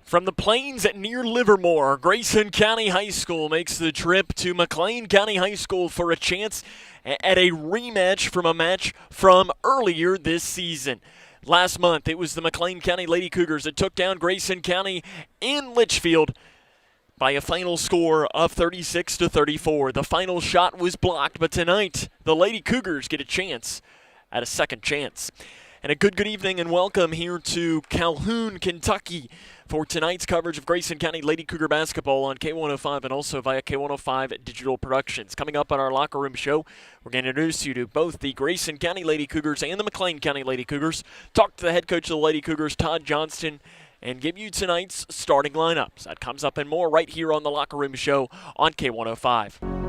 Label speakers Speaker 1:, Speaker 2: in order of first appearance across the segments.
Speaker 1: From the plains near Livermore, Grayson County High School makes the trip to McLean County High School for a chance at a rematch from a match from earlier this season. Last month, it was the McLean County Lady Cougars that took down Grayson County in Litchfield by a final score of 36-34. The final shot was blocked, but tonight, the Lady Cougars get a chance at a second chance. And a good evening and welcome here to Calhoun, Kentucky for tonight's coverage of Grayson County Lady Cougar basketball on K105 and also via K105 Digital Productions. Coming up on our locker room show, we're going to introduce you to both the Grayson County Lady Cougars and the McLean County Lady Cougars, talk to the head coach of the Lady Cougars, Todd Johnston, and give you tonight's starting lineups. That comes up and more right here on the locker room show on K105.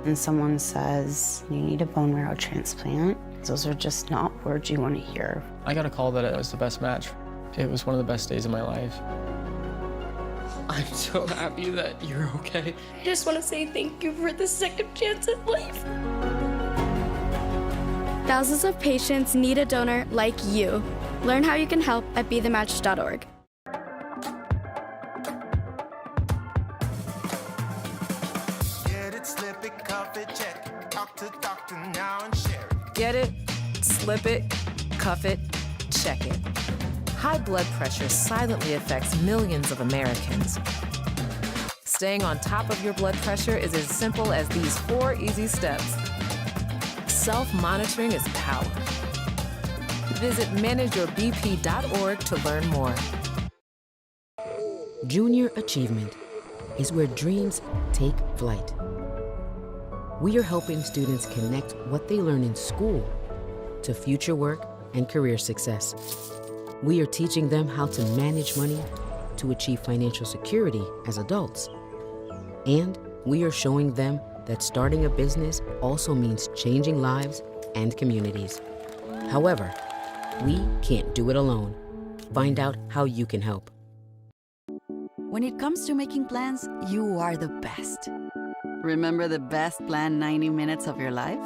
Speaker 2: And someone says, you need a bone marrow transplant, those are just not words you want to hear.
Speaker 3: I got a call that it was the best match. It was one of the best days of my life. I'm so happy that you're okay.
Speaker 4: I just want to say thank you for the second chance at life.
Speaker 5: Thousands of patients need a donor like you. Learn how you can help at BeTheMatch.org.
Speaker 6: Get it, slip it, cuff it, check it. High blood pressure silently affects millions of Americans. Staying on top of your blood pressure is as simple as these 4 easy steps. Self-monitoring is power. Visit manageyourbp.org to learn more.
Speaker 7: Junior achievement is where dreams take flight. We are helping students connect what they learn in school to future work and career success. We are teaching them how to manage money to achieve financial security as adults. And we are showing them that starting a business also means changing lives and communities. However, we can't do it alone. Find out how you can help.
Speaker 8: When it comes to making plans, you are the best. Remember the best planned 90 minutes of your life?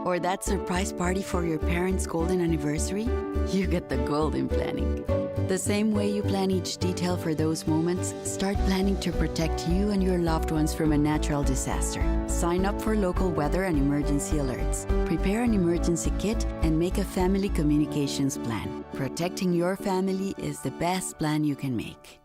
Speaker 8: Or that surprise party for your parents' golden anniversary? You get the golden planning. The same way you plan each detail for those moments, start planning to protect you and your loved ones from a natural disaster. Sign up for local weather and emergency alerts. Prepare an emergency kit and make a family communications plan. Protecting your family is the best plan you can make.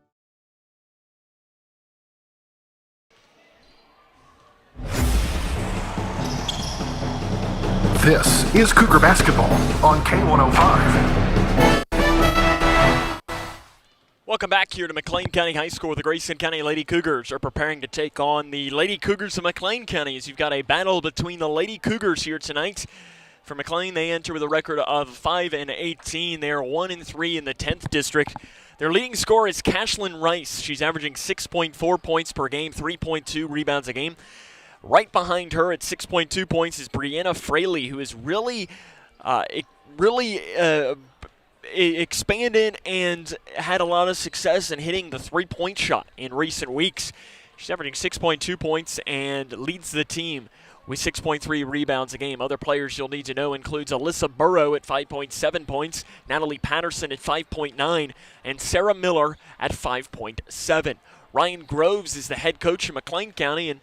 Speaker 9: This is Cougar Basketball on K105.
Speaker 1: Welcome back here to McLean County High School. The Grayson County Lady Cougars are preparing to take on the Lady Cougars of McLean County as you've got a battle between the Lady Cougars here tonight. For McLean, they enter with a record of 5-18. They are 1-3 in the 10th district. Their leading scorer is Cashlyn Rice. She's averaging 6.4 points per game, 3.2 rebounds a game. Right behind her at 6.2 points is Brianna Fraley, who is really expanded and had a lot of success in hitting the three-point shot in recent weeks. She's averaging 6.2 points and leads the team with 6.3 rebounds a game. Other players you'll need to know includes Alyssa Burrow at 5.7 points, Natalie Patterson at 5.9, and Sarah Miller at 5.7. Ryan Groves is the head coach of McLean County, and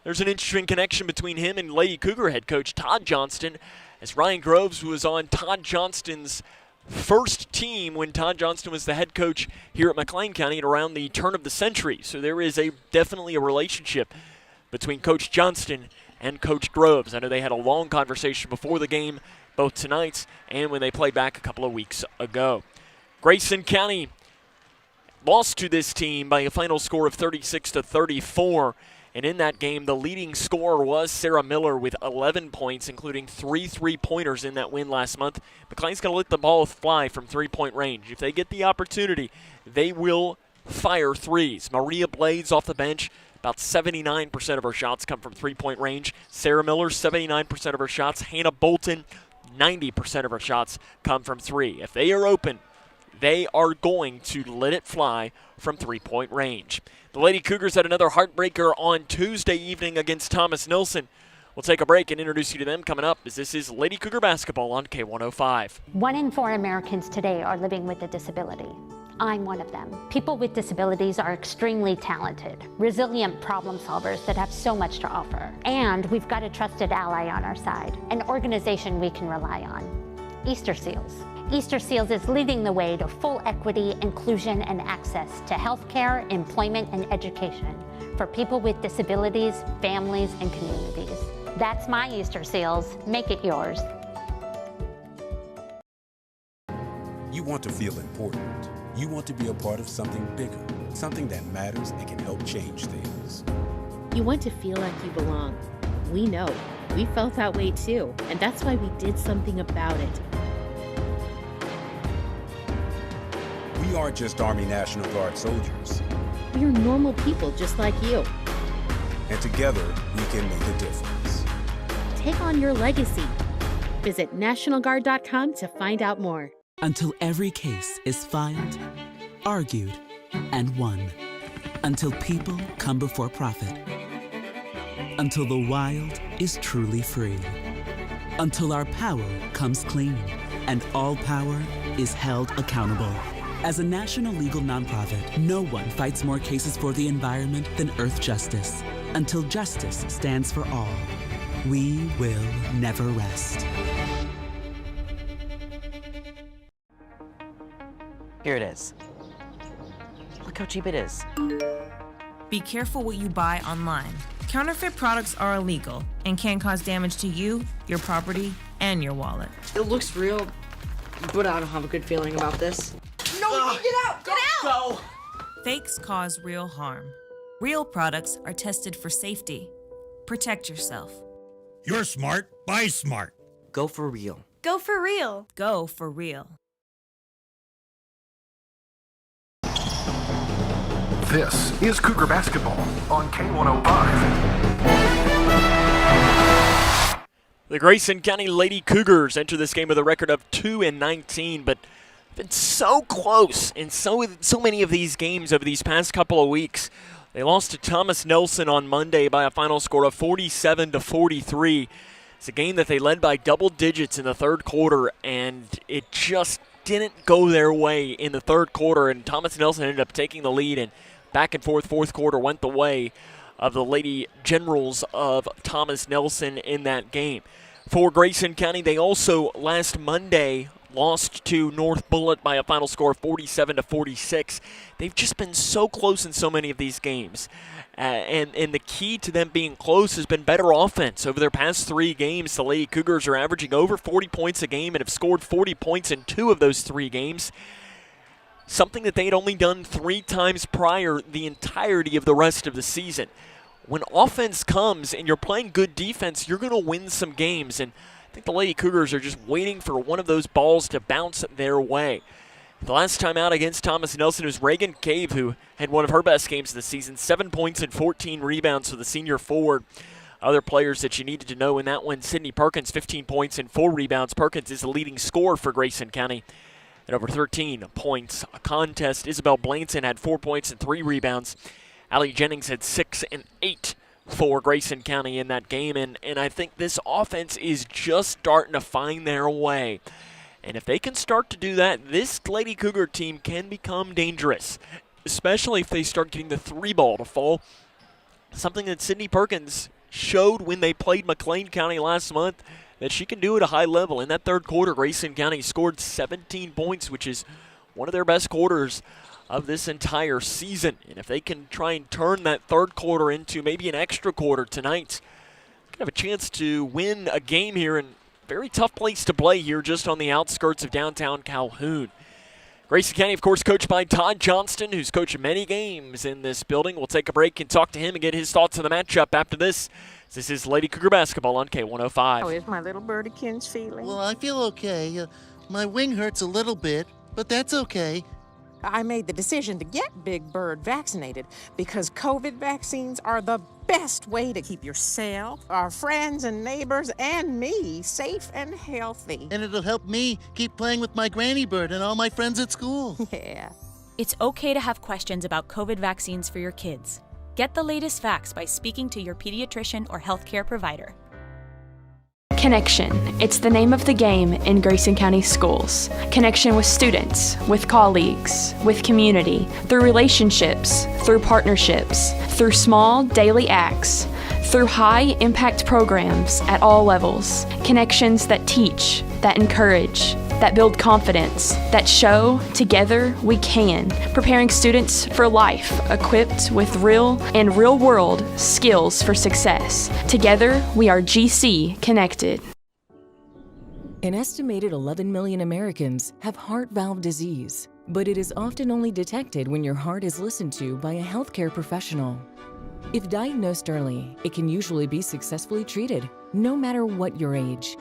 Speaker 1: there's an interesting connection between him and Lady Cougar head coach Todd Johnston, as Ryan Groves was on Todd Johnston's first team when Todd Johnston was the head coach here at McLean County at around the turn of the century. So there is definitely a relationship between Coach Johnston and Coach Groves. I know they had a long conversation before the game, both tonight and when they played back a couple of weeks ago. Grayson County lost to this team by a final score of 36-34. And in that game, the leading scorer was Sarah Miller with 11 points, including 3 3-pointers in that win last month. McLean's going to let the ball fly from three-point range. If they get the opportunity, they will fire threes. Maria Blades off the bench, about 79% of her shots come from three-point range. Sarah Miller, 79% of her shots. Hannah Bolton, 90% of her shots come from three. If they are open, they are going to let it fly from three-point range. The Lady Cougars had another heartbreaker on Tuesday evening against Thomas Nelson We'll take a break and introduce you to them coming up, as this is Lady Cougar basketball on K105.
Speaker 10: 1 in 4 Americans today are living with a disability. I'm one of them. People with disabilities are extremely talented, resilient problem solvers that have so much to offer. And we've got a trusted ally on our side, an organization we can rely on, Easter Seals. Easter Seals is leading the way to full equity, inclusion, and access to healthcare, employment, and education for people with disabilities, families, and communities. That's my Easter Seals. Make it yours.
Speaker 11: You want to feel important. You want to be a part of something bigger, something that matters and can help change things.
Speaker 12: You want to feel like you belong. We know. We felt that way too, and that's why we did something about it.
Speaker 11: We aren't just Army National Guard soldiers.
Speaker 12: We are normal people just like you.
Speaker 11: And together, we can make a difference.
Speaker 12: Take on your legacy. Visit NationalGuard.com to find out more.
Speaker 13: Until every case is filed, argued, and won. Until people come before profit. Until the wild is truly free. Until our power comes clean and all power is held accountable. As a national legal nonprofit, no one fights more cases for the environment than Earth Justice. Until justice stands for all, we will never rest.
Speaker 14: Here it is. Look how cheap it is.
Speaker 15: Be careful what you buy online. Counterfeit products are illegal and can cause damage to you, your property, and your wallet.
Speaker 16: It looks real, but I don't have a good feeling about this.
Speaker 15: No, get out! Get out! Go! Fakes cause real harm. Real products are tested for safety. Protect yourself.
Speaker 17: You're smart, buy smart.
Speaker 14: Go for real.
Speaker 15: Go for real. Go for real.
Speaker 9: This is Cougar basketball on K105.
Speaker 1: The Grayson County Lady Cougars enter this game with a record of 2-19, but been so close in so many of these games over these past couple of weeks. They lost to Thomas Nelson on Monday by a final score of 47-43. It's a game that they led by double digits in the third quarter, and it just didn't go their way in the third quarter, and Thomas Nelson ended up taking the lead, and back and forth fourth quarter went the way of the Lady Generals of Thomas Nelson in that game. For Grayson County, they also last Monday lost to North Bullitt by a final score of 47-46. They've just been so close in so many of these games. And the key to them being close has been better offense. Over their past 3 games, the Lady Cougars are averaging over 40 points a game and have scored 40 points in 2 of those 3 games. Something that they had only done 3 times prior the entirety of the rest of the season. When offense comes and you're playing good defense, you're going to win some games. And I think the Lady Cougars are just waiting for one of those balls to bounce their way. The last time out against Thomas Nelson was Reagan Cave, who had one of her best games of the season, 7 points and 14 rebounds for the senior forward. Other players that you needed to know in that one, Sydney Perkins, 15 points and 4 rebounds. Perkins is the leading scorer for Grayson County at over 13 points a contest. Isabel Blanton had 4 points and 3 rebounds. Allie Jennings had 6 and 8 for Grayson County in that game, and I think this offense is just starting to find their way. And if they can start to do that, this Lady Cougar team can become dangerous, especially if they start getting the 3 ball to fall. Something that Sydney Perkins showed when they played McLean County last month, that she can do at a high level. In that third quarter, Grayson County scored 17 points, which is one of their best quarters of this entire season. And if they can try and turn that third quarter into maybe an extra quarter tonight, they can have a chance to win a game here, and very tough place to play here just on the outskirts of downtown Calhoun. Grayson County, of course, coached by Todd Johnston, who's coached many games in this building. We'll take a break and talk to him and get his thoughts on the matchup after this. This is Lady Cougar basketball on K105.
Speaker 18: How is my little birdykins feeling?
Speaker 19: Well, I feel okay. My wing hurts a little bit, but that's okay.
Speaker 18: I made the decision to get Big Bird vaccinated because COVID vaccines are the best way to keep yourself, our friends and neighbors, and me safe and healthy.
Speaker 19: And it'll help me keep playing with my granny bird and all my friends at school.
Speaker 18: Yeah.
Speaker 20: It's okay to have questions about COVID vaccines for your kids. Get the latest facts by speaking to your pediatrician or healthcare provider.
Speaker 21: Connection. It's the name of the game in Grayson County schools. Connection with students, with colleagues, with community, through relationships, through partnerships, through small daily acts, through high-impact programs at all levels. Connections that teach, that encourage, that build confidence, that show together we can, preparing students for life, equipped with real and real-world skills for success. Together, we are GC Connected.
Speaker 22: An estimated 11 million Americans have heart valve disease, but it is often only detected when your heart is listened to by a healthcare professional. If diagnosed early, it can usually be successfully treated, no matter what your age.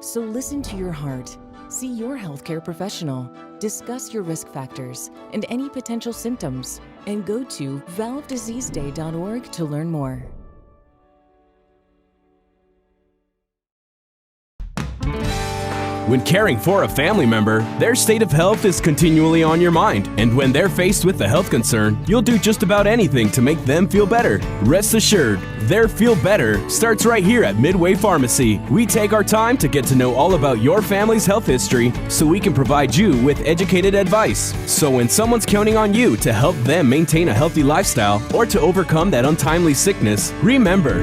Speaker 22: So listen to your heart. See your healthcare professional, discuss your risk factors and any potential symptoms, and go to valvediseaseday.org to learn more.
Speaker 23: When caring for a family member, their state of health is continually on your mind. And when they're faced with a health concern, you'll do just about anything to make them feel better. Rest assured, their feel better starts right here at Midway Pharmacy. We take our time to get to know all about your family's health history so we can provide you with educated advice. So when someone's counting on you to help them maintain a healthy lifestyle or to overcome that untimely sickness, remember,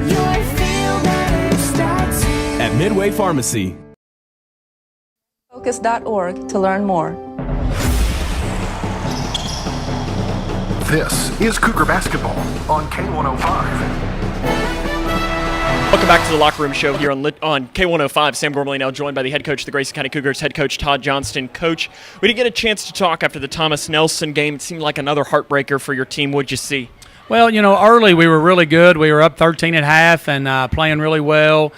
Speaker 23: at Midway Pharmacy.
Speaker 24: Focus.org to learn more.
Speaker 9: This is Cougar Basketball on K105.
Speaker 1: Welcome back to the Locker Room Show here on K105. Sam Gormley now joined by the head coach of the Grayson County Cougars, head coach Todd Johnston. Coach, we didn't get a chance to talk after the Thomas Nelson game. It seemed like another heartbreaker for your team. What'd you see?
Speaker 25: Well, early we were really good. We were up 13 at half and playing really well.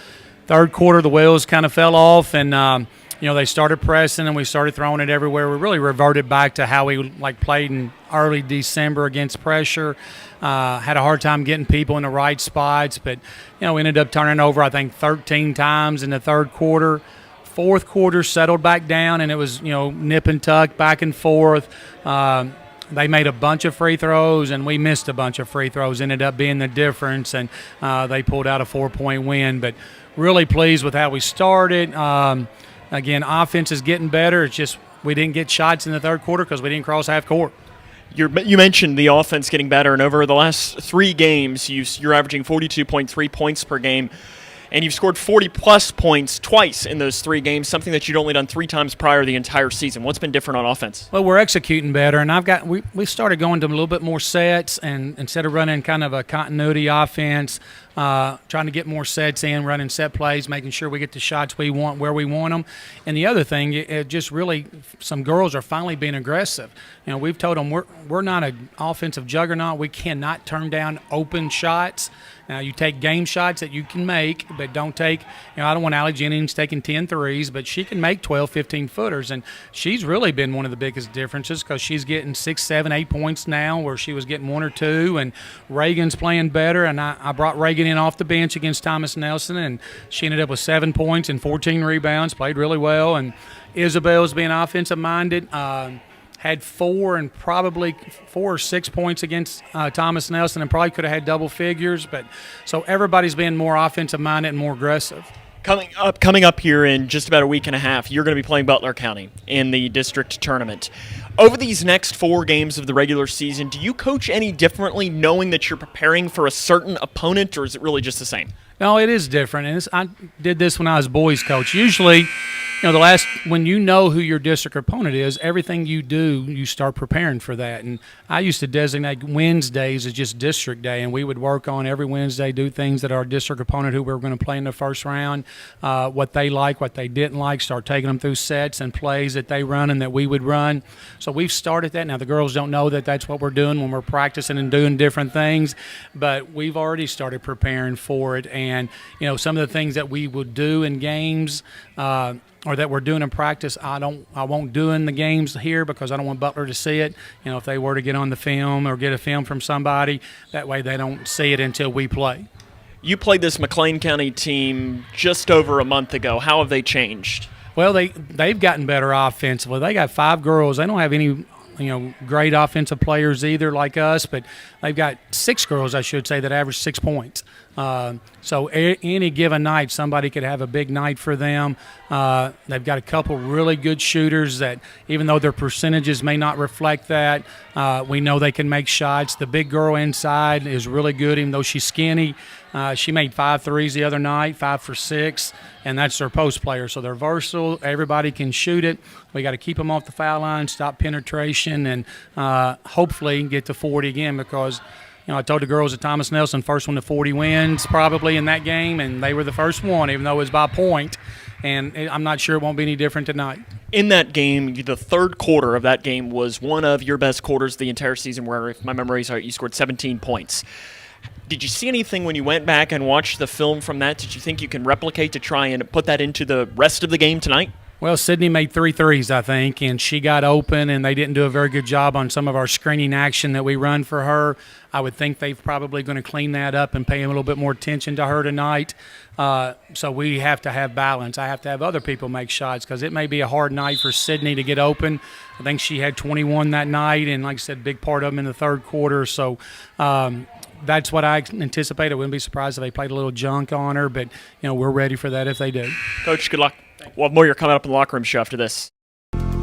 Speaker 25: Third quarter, the wheels kind of fell off, and they started pressing and we started throwing it everywhere. We really reverted back to how we played in early December against pressure. Had a hard time getting people in the right spots, but we ended up turning over, I think, 13 times in the third quarter. Fourth quarter settled back down, and it was nip and tuck back and forth. They made a bunch of free throws, and we missed a bunch of free throws. Ended up being the difference, and they pulled out a 4-point win. But really pleased with how we started. Again, offense is getting better. It's just we didn't get shots in the third quarter because we didn't cross half court.
Speaker 1: You mentioned the offense getting better, and over the last 3 games, you're averaging 42.3 points per game, and you've scored 40-plus points twice in those 3 games, something that you'd only done 3 times prior the entire season. What's been different on offense?
Speaker 25: Well, we're executing better, and we started going to a little bit more sets, and instead of running kind of a continuity offense, trying to get more sets in, running set plays, making sure we get the shots we want where we want them. And the other thing, it just really, some girls are finally being aggressive. We've told them we're not an offensive juggernaut. We cannot turn down open shots. Now, you take game shots that you can make, but don't take, I don't want Allie Jennings taking 10 threes, but she can make 12, 15-footers. And she's really been one of the biggest differences because she's getting 6, 7, 8 points now where she was getting 1 or 2. And Reagan's playing better. And I brought Reagan in off the bench against Thomas Nelson, and she ended up with 7 points and 14 rebounds, played really well. And Isabel's being offensive-minded. Had 4 and probably 4 or 6 points against Thomas Nelson, and probably could have had double figures. But so everybody's being more offensive-minded and more aggressive.
Speaker 1: Coming up here in just about a week and a half, you're going to be playing Butler County in the district tournament. Over these next 4 games of the regular season, do you coach any differently knowing that you're preparing for a certain opponent, or is it really just the same?
Speaker 25: No, it is different. And I did this when I was boys coach. Usually, when you know who your district opponent is, everything you do, you start preparing for that. And I used to designate Wednesdays as just district day, and we would work on every Wednesday, do things that our district opponent who we were going to play in the first round, what they like, what they didn't like, start taking them through sets and plays that they run and that we would run. So we've started that. Now, the girls don't know that that's what we're doing when we're practicing and doing different things, but we've already started preparing for it. And, some of the things that we would do in games or that we're doing in practice, I won't do in the games here because I don't want Butler to see it. If they were to get on the film or get a film from somebody, that way they don't see it until we play.
Speaker 1: You played this McLean County team just over a month ago. How have they changed?
Speaker 25: Well, they've gotten better offensively. They got 5 girls. They don't have any great offensive players either like us, but they've got 6 girls, I should say, that average 6 points. So any given night, somebody could have a big night for them. They've got a couple really good shooters that, even though their percentages may not reflect that, we know they can make shots. The big girl inside is really good, even though she's skinny. She made 5 threes the other night, 5 for 6, and that's their post player. So they're versatile. Everybody can shoot it. We got to keep them off the foul line, stop penetration, and hopefully get to 40 again, because I told the girls at Thomas Nelson, first one to 40 wins probably in that game, and they were the first one, even though it was by point. And I'm not sure it won't be any different tonight.
Speaker 1: In that game, the third quarter of that game was one of your best quarters the entire season, where, if my memory is right, you scored 17 points. Did you see anything when you went back and watched the film from that? Did you think you can replicate to try and put that into the rest of the game tonight?
Speaker 25: Well, Sydney made 3 threes, I think, and she got open, and they didn't do a very good job on some of our screening action that we run for her. I would think they're probably going to clean that up and pay a little bit more attention to her tonight. So we have to have balance. I have to have other people make shots, because it may be a hard night for Sydney to get open. I think she had 21 that night, and like I said, big part of them in the third quarter. So that's what I anticipate. I wouldn't be surprised if they played a little junk on her, but we're ready for that if they do.
Speaker 1: Coach, good luck. We'll have more coming up in the locker room show after this.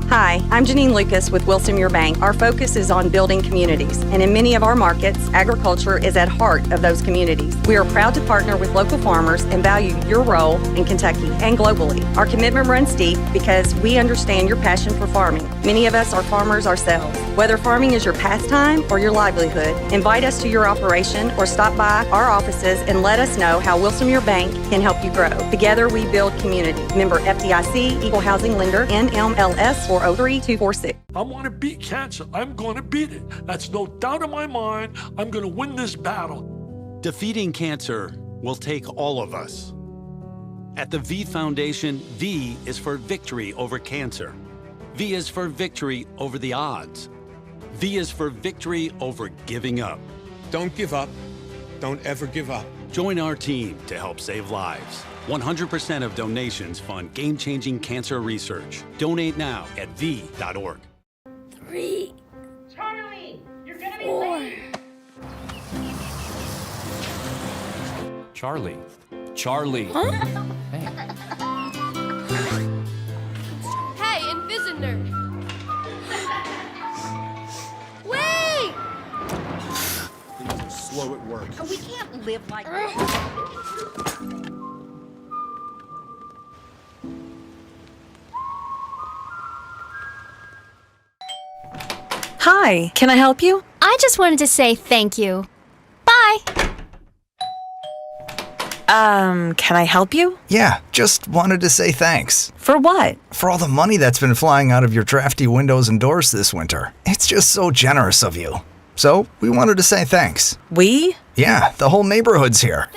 Speaker 2: Hi, I'm Janine Lucas with Wilson Muir Bank. Our focus is on building communities, and in many of our markets, agriculture is at heart of those communities. We are proud to partner with local farmers and value your role in Kentucky and globally. Our commitment runs deep because we understand your passion for farming. Many of us are farmers ourselves. Whether farming is your pastime or your livelihood, invite us to your operation or stop by our offices and let us know how Wilson Muir Bank can help you grow. Together we build community. Member FDIC, Equal Housing Lender, NMLS 403246.
Speaker 3: I want to beat cancer. I'm going to beat it. That's no doubt in my mind. I'm going to win this battle.
Speaker 4: Defeating cancer will take all of us. At the V Foundation, V is for victory over cancer. V is for victory over the odds. V is for victory over giving up.
Speaker 11: Don't give up. Don't ever give up.
Speaker 4: Join our team to help save lives. 100% of donations fund game-changing cancer research. Donate now at v.org.
Speaker 5: 3.
Speaker 24: Charlie, you're gonna be
Speaker 5: 4.
Speaker 24: late.
Speaker 26: Charlie.
Speaker 5: Huh?
Speaker 26: Hey.
Speaker 5: Hey, Invisiner. Wait!
Speaker 11: Things are slow at work.
Speaker 24: We can't live like this.
Speaker 2: Hi, can I help you?
Speaker 5: I just wanted to say thank you. Bye.
Speaker 2: Can I help you?
Speaker 27: Yeah, just wanted to say thanks.
Speaker 2: For what?
Speaker 27: For all the money that's been flying out of your drafty windows and doors this winter. It's just so generous of you. So, we wanted to say thanks.
Speaker 2: We?
Speaker 27: Yeah, the whole neighborhood's here.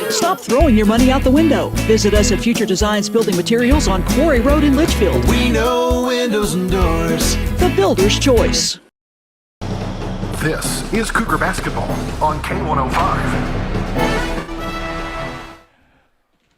Speaker 28: Stop throwing your money out the window. Visit us at Future Designs Building Materials on Quarry Road in Litchfield.
Speaker 9: We know windows and doors.
Speaker 28: The builder's choice.
Speaker 9: This is Cougar Basketball on K105.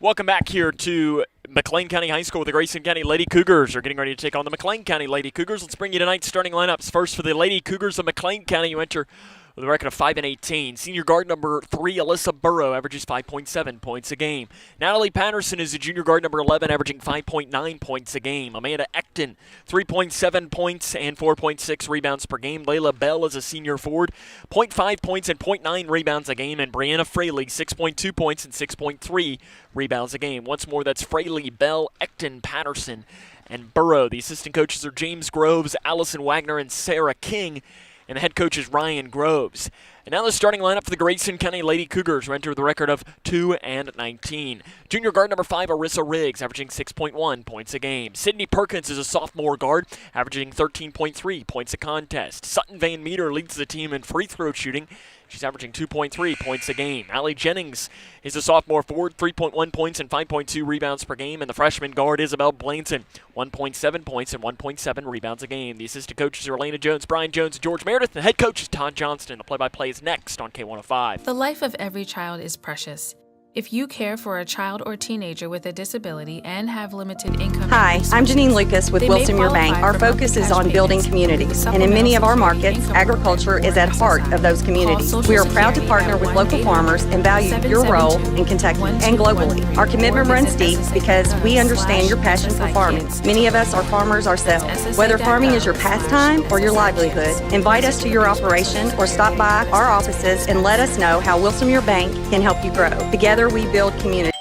Speaker 1: Welcome back here to McLean County High School. The Grayson County Lady Cougars are getting ready to take on the McLean County Lady Cougars. Let's bring you tonight's starting lineups. First, for the Lady Cougars of McLean County, you enter with a record of 5-18. Senior guard number 3, Alyssa Burrow, averages 5.7 points a game. Natalie Patterson is a junior guard number 11, averaging 5.9 points a game. Amanda Ecton, 3.7 points and 4.6 rebounds per game. Layla Bell is a senior forward, 0.5 points and 0.9 rebounds a game. And Brianna Fraley, 6.2 points and 6.3 rebounds a game. Once more, that's Fraley, Bell, Ecton, Patterson, and Burrow. The assistant coaches are James Groves, Allison Wagner, and Sarah King. And the head coach is Ryan Groves. And now the starting lineup for the Grayson County Lady Cougars, who enter with a record of 2-19. Junior guard number 5, Arissa Riggs, averaging 6.1 points a game. Sydney Perkins is a sophomore guard, averaging 13.3 points a contest. Sutton Van Meter leads the team in free throw shooting. She's averaging 2.3 points a game. Allie Jennings is a sophomore forward, 3.1 points and 5.2 rebounds per game. And the freshman guard, Isabel Blanton, 1.7 points and 1.7 rebounds a game. The assistant coaches are Elena Jones, Brian Jones, and George Meredith. The head coach is Todd Johnston. The play-by-play is next on K105.
Speaker 29: The life of every child is precious.
Speaker 6: If you care for a child or teenager with a disability and have limited income.
Speaker 2: Hi, I'm Janine Lucas with Wilson Muir Bank. Our focus is on building communities, and in many of our markets, agriculture is at heart of those communities. We are proud to partner with local farmers and value your role in Kentucky and globally. Our commitment runs deep because we understand your passion for farming. Many of us are farmers ourselves. Whether farming is your pastime or your livelihood, invite us to your operation or stop by our offices and let us know how Wilson Muir Bank can help you grow. Together we build community.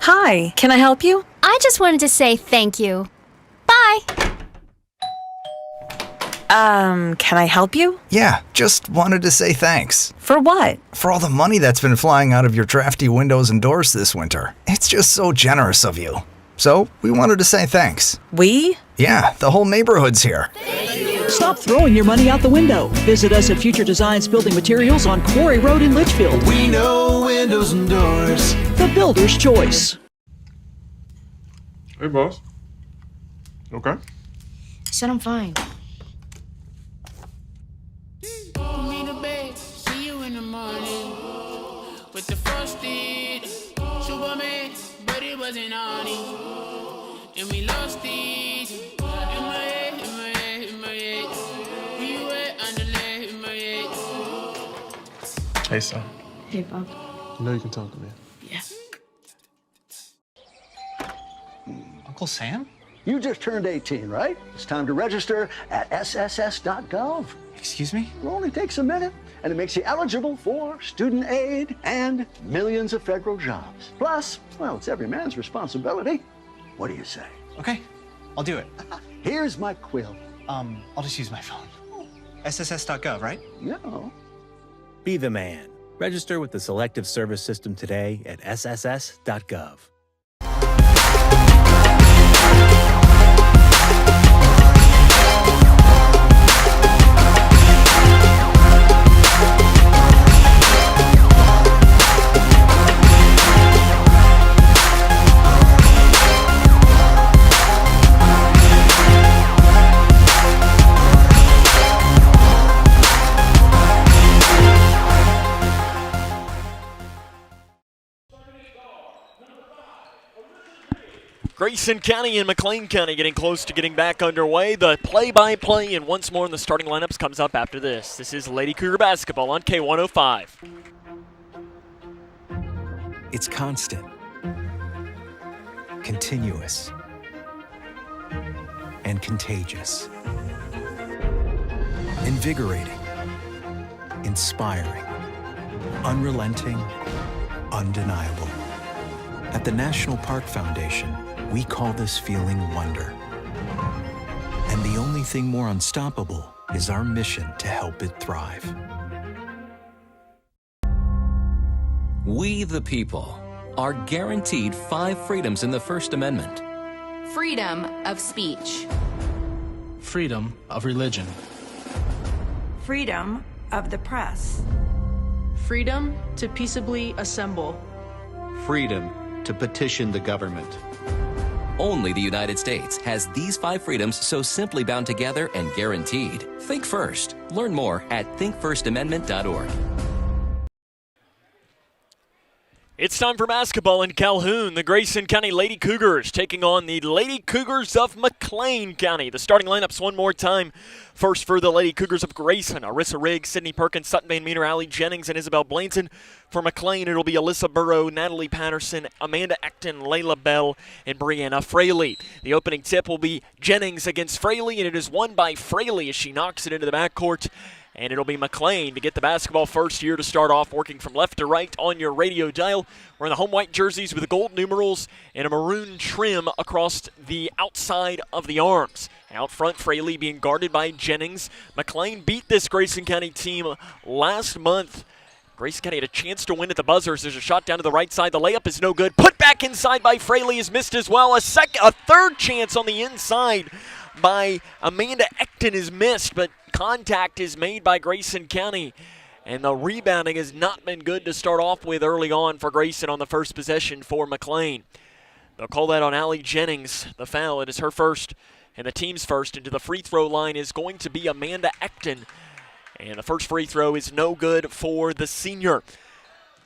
Speaker 7: Hi, can I help you?
Speaker 5: I just wanted to say thank you. Bye.
Speaker 7: Can I help you?
Speaker 27: Yeah, just wanted to say thanks.
Speaker 7: For what?
Speaker 27: For all the money that's been flying out of your drafty windows and doors this winter. It's just so generous of you. So, we wanted to say thanks.
Speaker 7: We?
Speaker 27: Yeah, the whole neighborhood's here.
Speaker 28: Stop throwing your money out the window. Visit us at Future Designs Building Materials on Quarry Road in Litchfield.
Speaker 8: We know windows and doors.
Speaker 28: The builder's choice.
Speaker 10: Hey, boss. Okay.
Speaker 12: Said I'm fine.
Speaker 13: See you in the morning with the frosted Superman, but it wasn't on it, and we lost it. In my head, in my head, in my head. Where you at? Underlay in my head.
Speaker 10: Hey, son.
Speaker 12: Hey, Bob.
Speaker 10: You know you can talk to me.
Speaker 12: Yeah.
Speaker 16: Uncle Sam?
Speaker 17: You just turned 18, right? It's time to register at sss.gov.
Speaker 16: Excuse me?
Speaker 17: It only takes a minute, and it makes you eligible for student aid and millions of federal jobs. Plus, well, it's every man's responsibility. What do you say?
Speaker 16: Okay, I'll do it.
Speaker 17: Here's my quill.
Speaker 16: I'll just use my phone. sss.gov, right?
Speaker 17: No.
Speaker 29: Be the man. Register with the Selective Service System today at sss.gov.
Speaker 1: Grayson County and McLean County getting close to getting back underway. The play-by-play and once more in the starting lineups comes up after this. This is Lady Cougar basketball on K105.
Speaker 30: It's constant, continuous, and contagious. Invigorating, inspiring, unrelenting, undeniable. At the National Park Foundation, we call this feeling wonder. And the only thing more unstoppable is our mission to help it thrive.
Speaker 31: We, the people, are guaranteed 5 freedoms in the First Amendment.
Speaker 32: Freedom of speech.
Speaker 33: Freedom of religion.
Speaker 34: Freedom of the press. Freedom to peaceably assemble.
Speaker 35: Freedom to petition the government.
Speaker 31: Only the United States has these 5 freedoms so simply bound together and guaranteed. Think first. Learn more at thinkfirstamendment.org.
Speaker 1: It's time for basketball in Calhoun. The Grayson County Lady Cougars taking on the Lady Cougars of McLean County. The starting lineups one more time. First for the Lady Cougars of Grayson, Arissa Riggs, Sydney Perkins, Sutton Van Meter, Allie Jennings, and Isabel Blainson. For McLean, it'll be Alyssa Burrow, Natalie Patterson, Amanda Acton, Layla Bell, and Brianna Fraley. The opening tip will be Jennings against Fraley, and it is won by Fraley as she knocks it into the backcourt. And it'll be McLean to get the basketball first here to start off, working from left to right on your radio dial. We're in the home white jerseys with the gold numerals and a maroon trim across the outside of the arms. Out front, Fraley being guarded by Jennings. McLean beat this Grayson County team last month. Grayson County had a chance to win at the buzzers. There's a shot down to the right side. The layup is no good. Put back inside by Fraley is missed as well. A third chance on the inside by Amanda Acton is missed, but contact is made by Grayson County. And the rebounding has not been good to start off with early on for Grayson on the first possession for McLean. They'll call that on Allie Jennings, the foul. It is her first and the team's first. Into the free throw line is going to be Amanda Acton. And the first free throw is no good for the senior.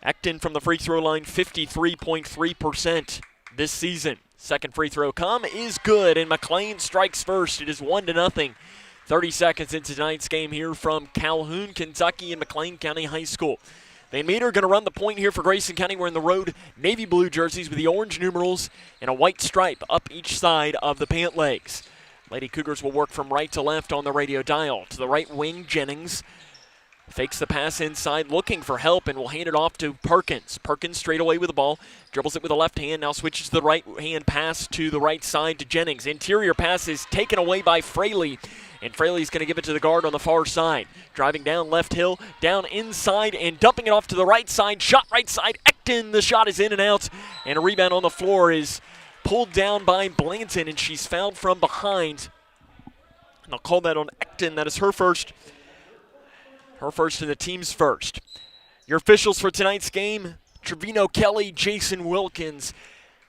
Speaker 1: Acton from the free throw line, 53.3% this season. Second free throw come is good, and McLean strikes first. It is 1-0. 30 seconds into tonight's game here from Calhoun, Kentucky, and McLean County High School. Van Meter going to run the point here for Grayson County. We're in the road navy blue jerseys with the orange numerals and a white stripe up each side of the pant legs. Lady Cougars will work from right to left on the radio dial. To the right wing, Jennings fakes the pass inside, looking for help, and will hand it off to Perkins. Perkins straight away with the ball, dribbles it with the left hand, now switches to the right hand pass to the right side to Jennings. Interior pass is taken away by Fraley, and Fraley's going to give it to the guard on the far side. Driving down left hill, down inside, and dumping it off to the right side. Shot right side, Acton. The shot is in and out, and a rebound on the floor is pulled down by Blanton, and she's fouled from behind. And I'll call that on Acton. That is her first. Her first and the team's first. Your officials for tonight's game, Trevino Kelly, Jason Wilkins,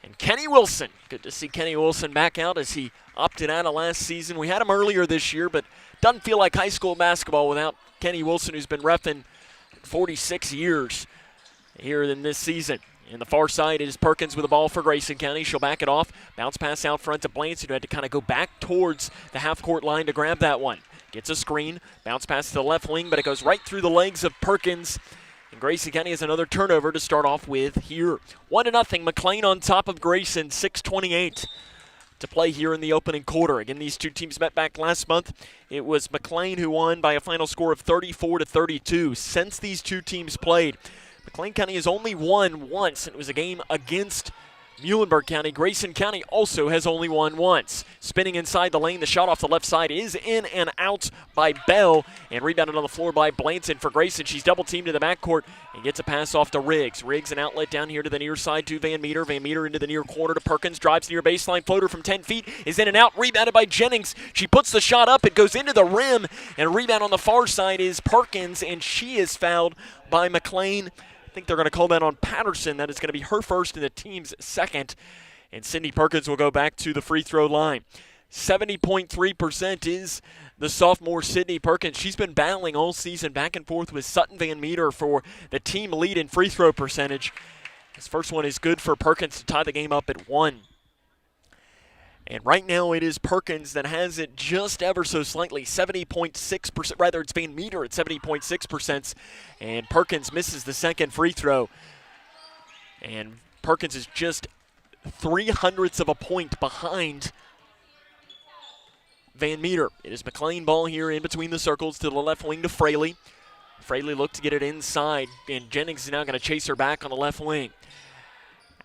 Speaker 1: and Kenny Wilson. Good to see Kenny Wilson back out as he opted out of last season. We had him earlier this year, but doesn't feel like high school basketball without Kenny Wilson, who's been reffing 46 years here in this season. In the far side is Perkins with the ball for Grayson County. She'll back it off. Bounce pass out front to Blanton, who had to kind of go back towards the half-court line to grab that one. Gets a screen, bounce pass to the left wing, but it goes right through the legs of Perkins. And Grayson County has another turnover to start off with here. 1-0, McLean on top of Grayson, 6:28 to play here in the opening quarter. Again, these two teams met back last month. It was McLean who won by a final score of 34-32. Since these two teams played, McLean County has only won once, and it was a game against Muhlenberg County. Grayson County also has only won once. Spinning inside the lane, the shot off the left side is in and out by Bell, and rebounded on the floor by Blanton for Grayson. She's double teamed in the backcourt and gets a pass off to Riggs. Riggs an outlet down here to the near side to Van Meter. Van Meter into the near corner to Perkins. Drives near baseline, floater from 10 feet is in and out. Rebounded by Jennings. She puts the shot up. It goes into the rim, and rebound on the far side is Perkins, and she is fouled by McLean. I think they're going to call that on Patterson. That is going to be her first and the team's second. And Cindy Perkins will go back to the free throw line. 70.3% is the sophomore Sydney Perkins. She's been battling all season back and forth with Sutton Van Meter for the team lead in free throw percentage. This first one is good for Perkins to tie the game up at 1. And right now it is Perkins that has it just ever so slightly, 70.6%. Rather, it's Van Meter at 70.6%. And Perkins misses the second free throw. And Perkins is just 0.03 of a point behind Van Meter. It is McLean ball here in between the circles to the left wing to Fraley. Fraley looked to get it inside, and Jennings is now going to chase her back on the left wing.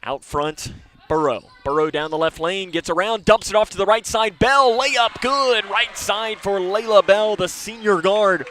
Speaker 1: Out front, Burrow. Burrow down the left lane, gets around, dumps it off to the right side. Bell, layup, good. Right side for Layla Bell, the senior guard.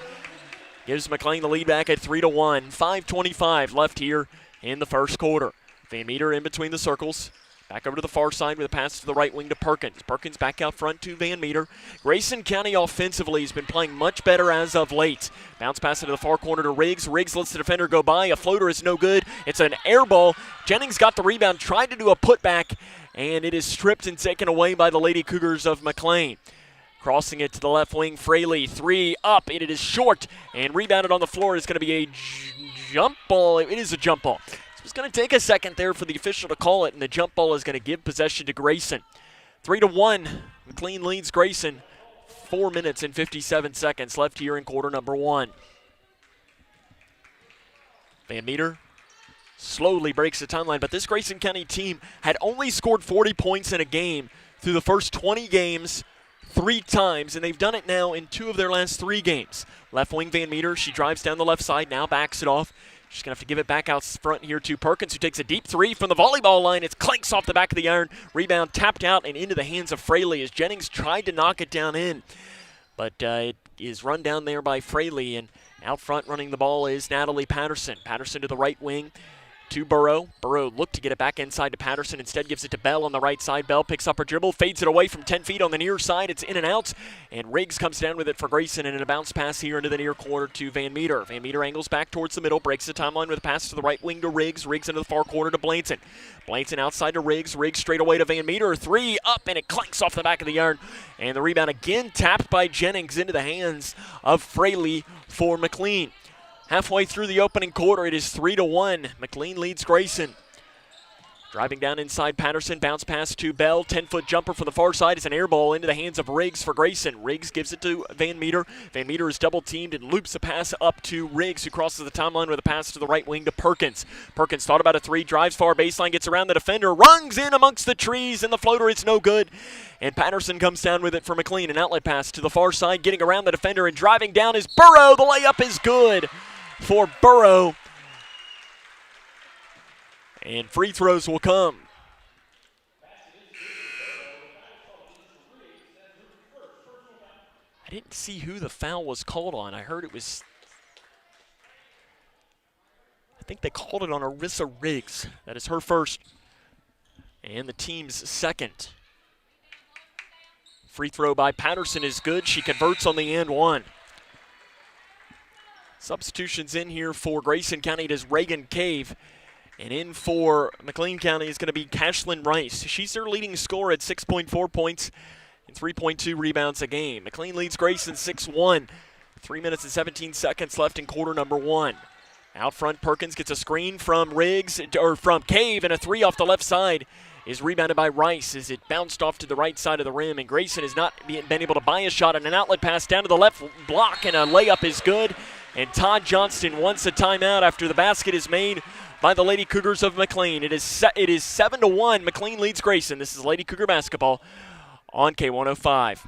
Speaker 1: Gives McLean the lead back at 3-1. 5:25 left here in the first quarter. Van Meter in between the circles. Back over to the far side with a pass to the right wing to Perkins. Perkins back out front to Van Meter. Grayson County offensively has been playing much better as of late. Bounce pass into the far corner to Riggs. Riggs lets the defender go by. A floater is no good. It's an air ball. Jennings got the rebound, tried to do a putback, and it is stripped and taken away by the Lady Cougars of McLean. Crossing it to the left wing, Fraley, three up, and it is short, and rebounded on the floor. It's going to be a jump ball. It is a jump ball. It's going to take a second there for the official to call it, and the jump ball is going to give possession to Grayson. 3-1, McLean leads Grayson. 4 minutes and 57 seconds left here in quarter number 1. Van Meter slowly breaks the timeline, but this Grayson County team had only scored 40 points in a game through the first 20 games 3 times, and they've done it now in 2 of their last 3 games. Left wing Van Meter, she drives down the left side, now backs it off. She's going to have to give it back out front here to Perkins, who takes a deep 3 from the volleyball line. It clanks off the back of the iron. Rebound tapped out and into the hands of Fraley as Jennings tried to knock it down in. But it is run down there by Fraley, and out front running the ball is Natalie Patterson. Patterson to the right wing to Burrow. Burrow looked to get it back inside to Patterson. Instead gives it to Bell on the right side. Bell picks up her dribble, fades it away from 10 feet on the near side. It's in and out, and Riggs comes down with it for Grayson, and in a bounce pass here into the near corner to Van Meter. Van Meter angles back towards the middle, breaks the timeline with a pass to the right wing to Riggs. Riggs into the far corner to Blanton. Blanton outside to Riggs. Riggs straight away to Van Meter. 3 up, and it clanks off the back of the iron. And the rebound again tapped by Jennings into the hands of Fraley for McLean. Halfway through the opening quarter, it is 3-1. McLean leads Grayson. Driving down inside Patterson, bounce pass to Bell. 10-foot jumper from the far side is an air ball into the hands of Riggs for Grayson. Riggs gives it to Van Meter. Van Meter is double teamed and loops the pass up to Riggs, who crosses the timeline with a pass to the right wing to Perkins. Perkins thought about a three, drives far baseline, gets around the defender, runs in amongst the trees, and the floater is no good. And Patterson comes down with it for McLean. An outlet pass to the far side, getting around the defender and driving down is Burrow. The layup is good for Burrow. And free throws will come. I didn't see who the foul was called on. I heard it was, I think they called it on Arissa Riggs. That is her first and the team's second. Free throw by Patterson is good. She converts on the and one. Substitutions in here for Grayson County. It is Reagan Cave. And in for McLean County is going to be Cashlyn Rice. She's their leading scorer at 6.4 points and 3.2 rebounds a game. McLean leads Grayson 6-1. 3 minutes and 17 seconds left in quarter number one. Out front, Perkins gets a screen from Riggs, or from Cave, and a three off the left side is rebounded by Rice as it bounced off to the right side of the rim, and Grayson has not been able to buy a shot, and an outlet pass down to the left block, and a layup is good. And Todd Johnston wants a timeout after the basket is made by the Lady Cougars of McLean. It is 7-1. McLean leads Grayson. This is Lady Cougar basketball on K105.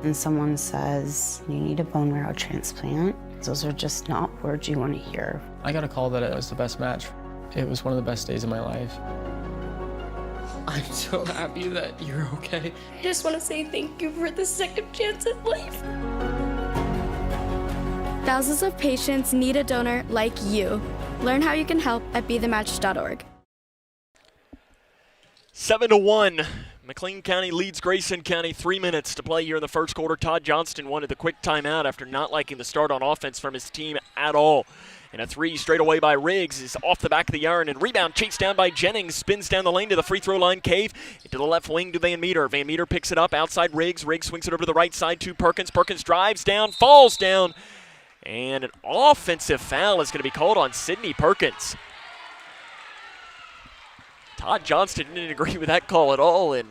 Speaker 3: And someone says, you need a bone marrow transplant, those are just not words you want to hear.
Speaker 4: I got a call that it was the best match. It was one of the best days of my life. I'm so happy that you're okay.
Speaker 9: I just want to say thank you for the second chance at life.
Speaker 11: Thousands of patients need a donor like you. Learn how you can help at bethematch.org.
Speaker 1: 7-1. McLean County leads Grayson County. 3 minutes to play here in the first quarter. Todd Johnston wanted the quick timeout after not liking the start on offense from his team at all. And a three straight away by Riggs is off the back of the iron, and rebound chased down by Jennings. Spins down the lane to the free throw line. Cave into the left wing to Van Meter. Van Meter picks it up outside Riggs. Riggs swings it over to the right side to Perkins. Perkins drives down, falls down. And an offensive foul is going to be called on Sydney Perkins. Todd Johnston didn't agree with that call at all, and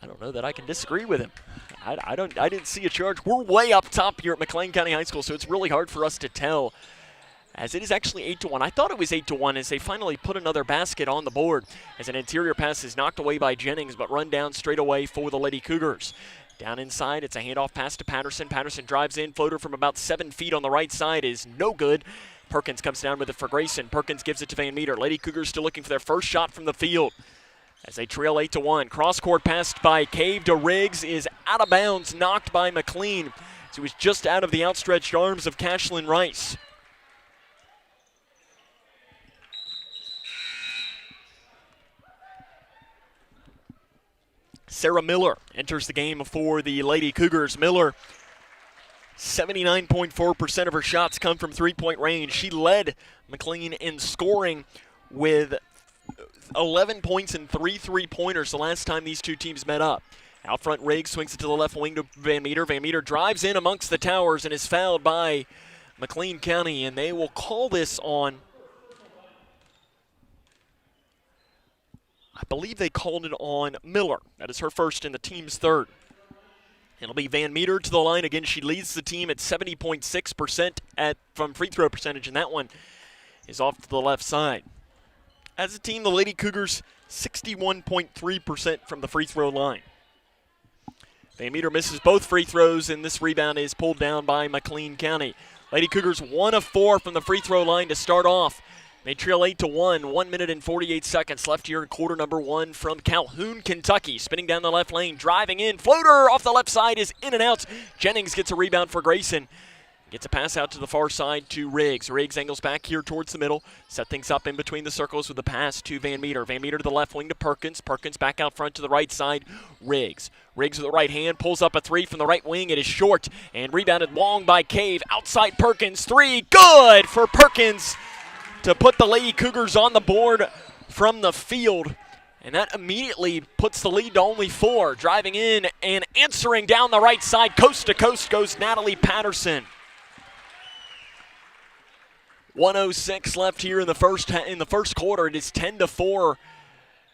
Speaker 1: I don't know that I can disagree with him. I didn't see a charge. We're way up top here at McLean County High School, so it's really hard for us to tell, as it is actually 8-1. I thought it was 8-1 as they finally put another basket on the board as an interior pass is knocked away by Jennings, but run down straight away for the Lady Cougars. Down inside, it's a handoff pass to Patterson. Patterson drives in. Floater from about 7 feet on the right side is no good. Perkins comes down with it for Grayson. Perkins gives it to Van Meter. Lady Cougars still looking for their first shot from the field as they trail 8-1. Cross-court pass by Cave to Riggs is out of bounds, knocked by McLean. So he was just out of the outstretched arms of Cashlyn Rice. Sarah Miller enters the game for the Lady Cougars. Miller, 79.4% of her shots come from three-point range. She led McLean in scoring with 11 points and 3 three-pointers the last time these two teams met up. Out front, Riggs swings it to the left wing to Van Meter. Van Meter drives in amongst the towers and is fouled by McLean County, and they will call this on, I believe they called it on Miller. That is her first and the team's third. It'll be Van Meter to the line. Again, she leads the team at 70.6% from free throw percentage, and that one is off to the left side. As a team, the Lady Cougars 61.3% from the free throw line. Van Meter misses both free throws, and this rebound is pulled down by McLean County. Lady Cougars 1 of 4 from the free throw line to start off. They trail 8-1, 1 minute and 48 seconds left here in quarter number one from Calhoun, Kentucky. Spinning down the left lane, driving in, floater off the left side is in and out. Jennings gets a rebound for Grayson. Gets a pass out to the far side to Riggs. Riggs angles back here towards the middle. Set things up in between the circles with a pass to Van Meter. Van Meter to the left wing to Perkins. Perkins back out front to the right side. Riggs. Riggs with the right hand. Pulls up a three from the right wing. It is short and rebounded long by Cave. Outside Perkins. Three. Good for Perkins to put the Lady Cougars on the board from the field. And that immediately puts the lead to only 4. Driving in and answering down the right side, coast to coast goes Natalie Patterson. 1:06 left here in the first quarter. It is 10-4.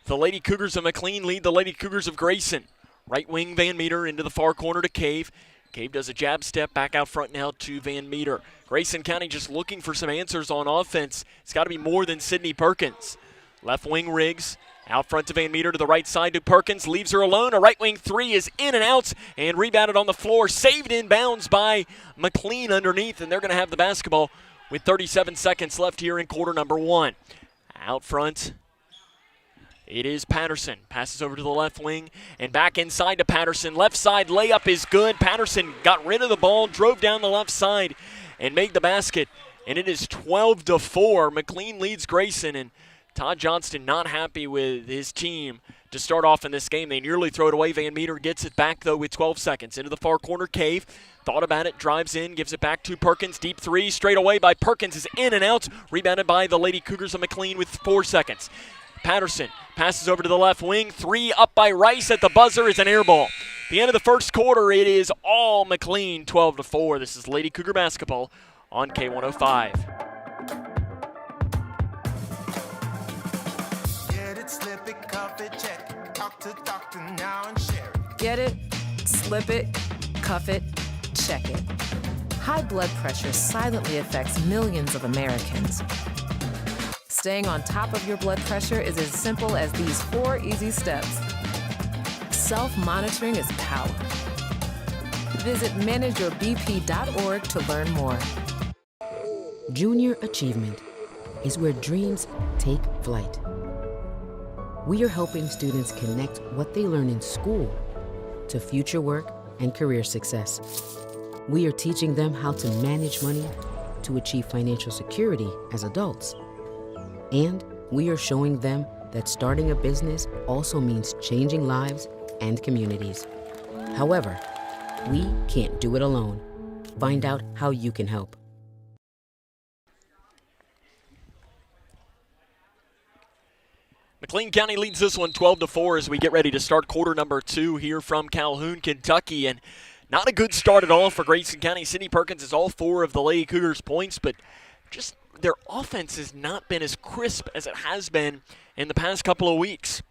Speaker 1: The Lady Cougars of McLean lead the Lady Cougars of Grayson. Right wing Van Meter into the far corner to Cave. Cave does a jab step back out front now to Van Meter. Grayson County just looking for some answers on offense. It's got to be more than Sydney Perkins. Left wing Riggs. Out front to Van Meter to the right side to Perkins. Leaves her alone. A right wing 3 is in and out and rebounded on the floor. Saved in bounds by McLean underneath, and they're going to have the basketball with 37 seconds left here in quarter number 1. Out front, it is Patterson. Passes over to the left wing and back inside to Patterson. Left side layup is good. Patterson got rid of the ball, drove down the left side, and made the basket. And it is 12-4. McLean leads Grayson, and Todd Johnston not happy with his team to start off in this game. They nearly throw it away. Van Meter gets it back, though, with 12 seconds. Into the far corner, Cave. Thought about it, drives in, gives it back to Perkins. Deep 3, straight away by Perkins, is in and out. Rebounded by the Lady Cougars of McLean with 4 seconds. Patterson passes over to the left wing. 3 up by Rice at the buzzer is an air ball. The end of the first quarter, it is all McLean, 12-4. This is Lady Cougar basketball on K105.
Speaker 8: Slip it, cuff it, check it. Talk to doctor now and share it.
Speaker 2: Get it, slip it, cuff it, check it. High blood pressure silently affects millions of Americans. Staying on top of your blood pressure is as simple as these 4 easy steps. Self-monitoring is power. Visit manageyourbp.org to learn more.
Speaker 5: Junior achievement is where dreams take flight. We are helping students connect what they learn in school to future work and career success. We are teaching them how to manage money to achieve financial security as adults. And we are showing them that starting a business also means changing lives and communities. However, we can't do it alone. Find out how you can help.
Speaker 1: McLean County leads this one 12-4 as we get ready to start quarter number 2 here from Calhoun, Kentucky. And not a good start at all for Grayson County. Sydney Perkins is all 4 of the Lady Cougars' points, but just their offense has not been as crisp as it has been in the past couple of weeks.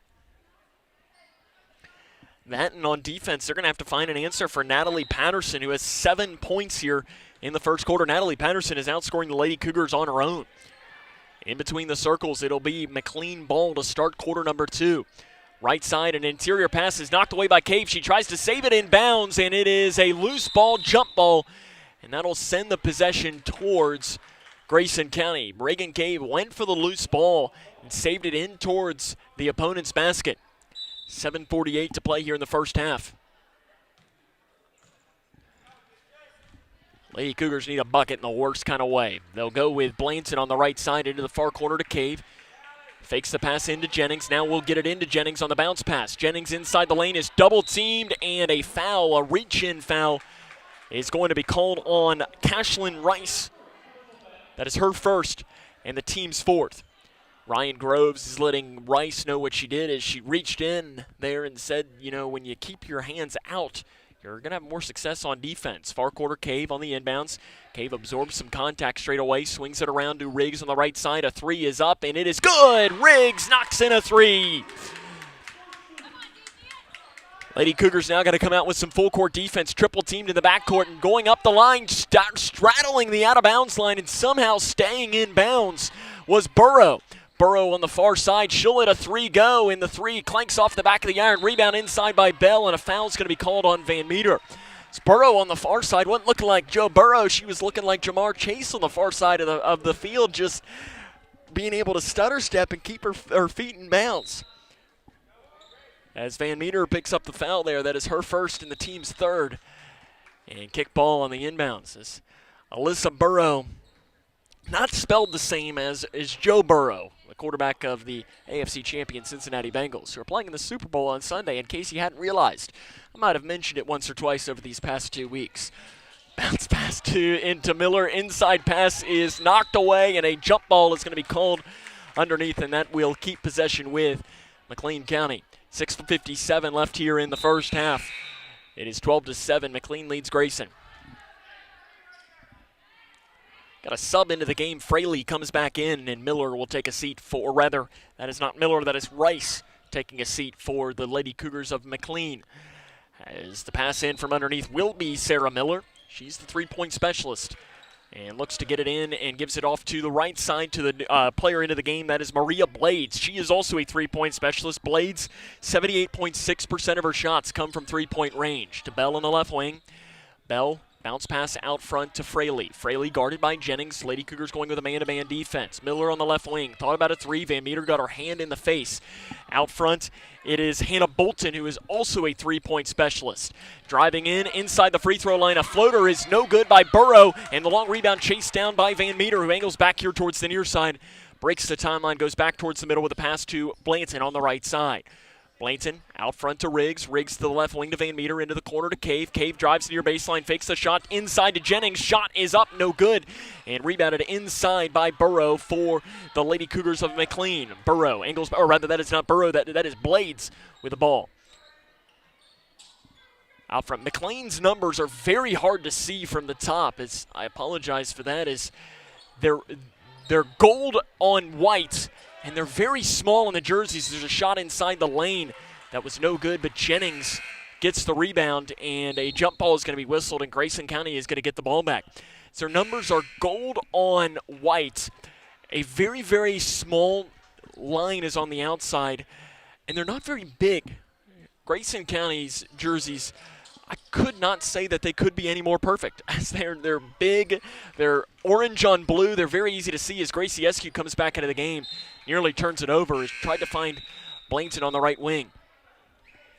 Speaker 1: That and on defense, they're going to have to find an answer for Natalie Patterson, who has 7 points here in the first quarter. Natalie Patterson is outscoring the Lady Cougars on her own. In between the circles, it'll be McLean ball to start quarter number 2. Right side, an interior pass is knocked away by Cave. She tries to save it in bounds, and it is a loose ball, jump ball, and that'll send the possession towards Grayson County. Reagan Cave went for the loose ball and saved it in towards the opponent's basket. 7:48 to play here in the first half. Lady Cougars need a bucket in the worst kind of way. They'll go with Blanton on the right side into the far corner to Cave. Fakes the pass into Jennings. Now we'll get it into Jennings on the bounce pass. Jennings inside the lane is double teamed, and a foul, a reach-in foul, is going to be called on Cashlyn Rice. That is her first and the team's 4th. Ryan Groves is letting Rice know what she did as she reached in there and said, you know, when you keep your hands out, you're going to have more success on defense. Far quarter, Cave on the inbounds. Cave absorbs some contact straight away, swings it around to Riggs on the right side. A 3 is up, and it is good. Riggs knocks in a 3. Lady Cougars now got to come out with some full court defense, triple teamed in the backcourt, and going up the line, straddling the out-of-bounds line and somehow staying in bounds was Burrow. Burrow on the far side, she'll let a 3 go, and the 3 clanks off the back of the iron. Rebound inside by Bell, and a foul's going to be called on Van Meter. It's Burrow on the far side wasn't looking like Joe Burrow. She was looking like Jamar Chase on the far side of the field, just being able to stutter step and keep her feet in bounds. As Van Meter picks up the foul there, that is her first and the team's 3rd. And kick ball on the inbounds is Alyssa Burrow, not spelled the same as Joe Burrow, the quarterback of the AFC champion Cincinnati Bengals, who are playing in the Super Bowl on Sunday, in case you hadn't realized. I might have mentioned it once or twice over these past 2 weeks. Bounce pass into Miller. Inside pass is knocked away, and a jump ball is going to be called underneath, and that will keep possession with McLean County. 6:57 left here in the first half. It is 12-7. McLean leads Grayson. Got a sub into the game. Fraley comes back in, and Miller will take a seat for, or rather, that is not Miller, that is Rice taking a seat for the Lady Cougars of McLean. As the pass in from underneath will be Sarah Miller. She's the three-point specialist and looks to get it in and gives it off to the right side to the player into the game. That is Maria Blades. She is also a three-point specialist. Blades, 78.6% of her shots come from three-point range. To Bell on the left wing. Bell, bounce pass out front to Fraley. Fraley guarded by Jennings. Lady Cougars going with a man-to-man defense. Miller on the left wing. Thought about a three. Van Meter got her hand in the face. Out front, it is Hannah Bolton, who is also a three-point specialist. Driving in, inside the free throw line. A floater is no good by Burrow, and the long rebound chased down by Van Meter, who angles back here towards the near side. Breaks the timeline, goes back towards the middle with a pass to Blanton on the right side. Blanton out front to Riggs. Riggs to the left wing to Van Meter, into the corner to Cave. Cave drives near baseline, fakes the shot inside to Jennings. Shot is up, no good. And rebounded inside by Burrow for the Lady Cougars of McLean. Burrow angles, or rather that is not Burrow, that is Blades with the ball. Out front, McLean's numbers are very hard to see from the top. As I apologize for that, is they're gold on white, and they're very small in the jerseys. There's a shot inside the lane that was no good, but Jennings gets the rebound, and a jump ball is going to be whistled, and Grayson County is going to get the ball back. So their numbers are gold on white. A very, very small line is on the outside, and they're not very big. Grayson County's jerseys, I could not say that they could be any more perfect, as they're big, they're orange on blue, they're very easy to see as Gracie Eskew comes back into the game, nearly turns it over, has tried to find Blanton on the right wing.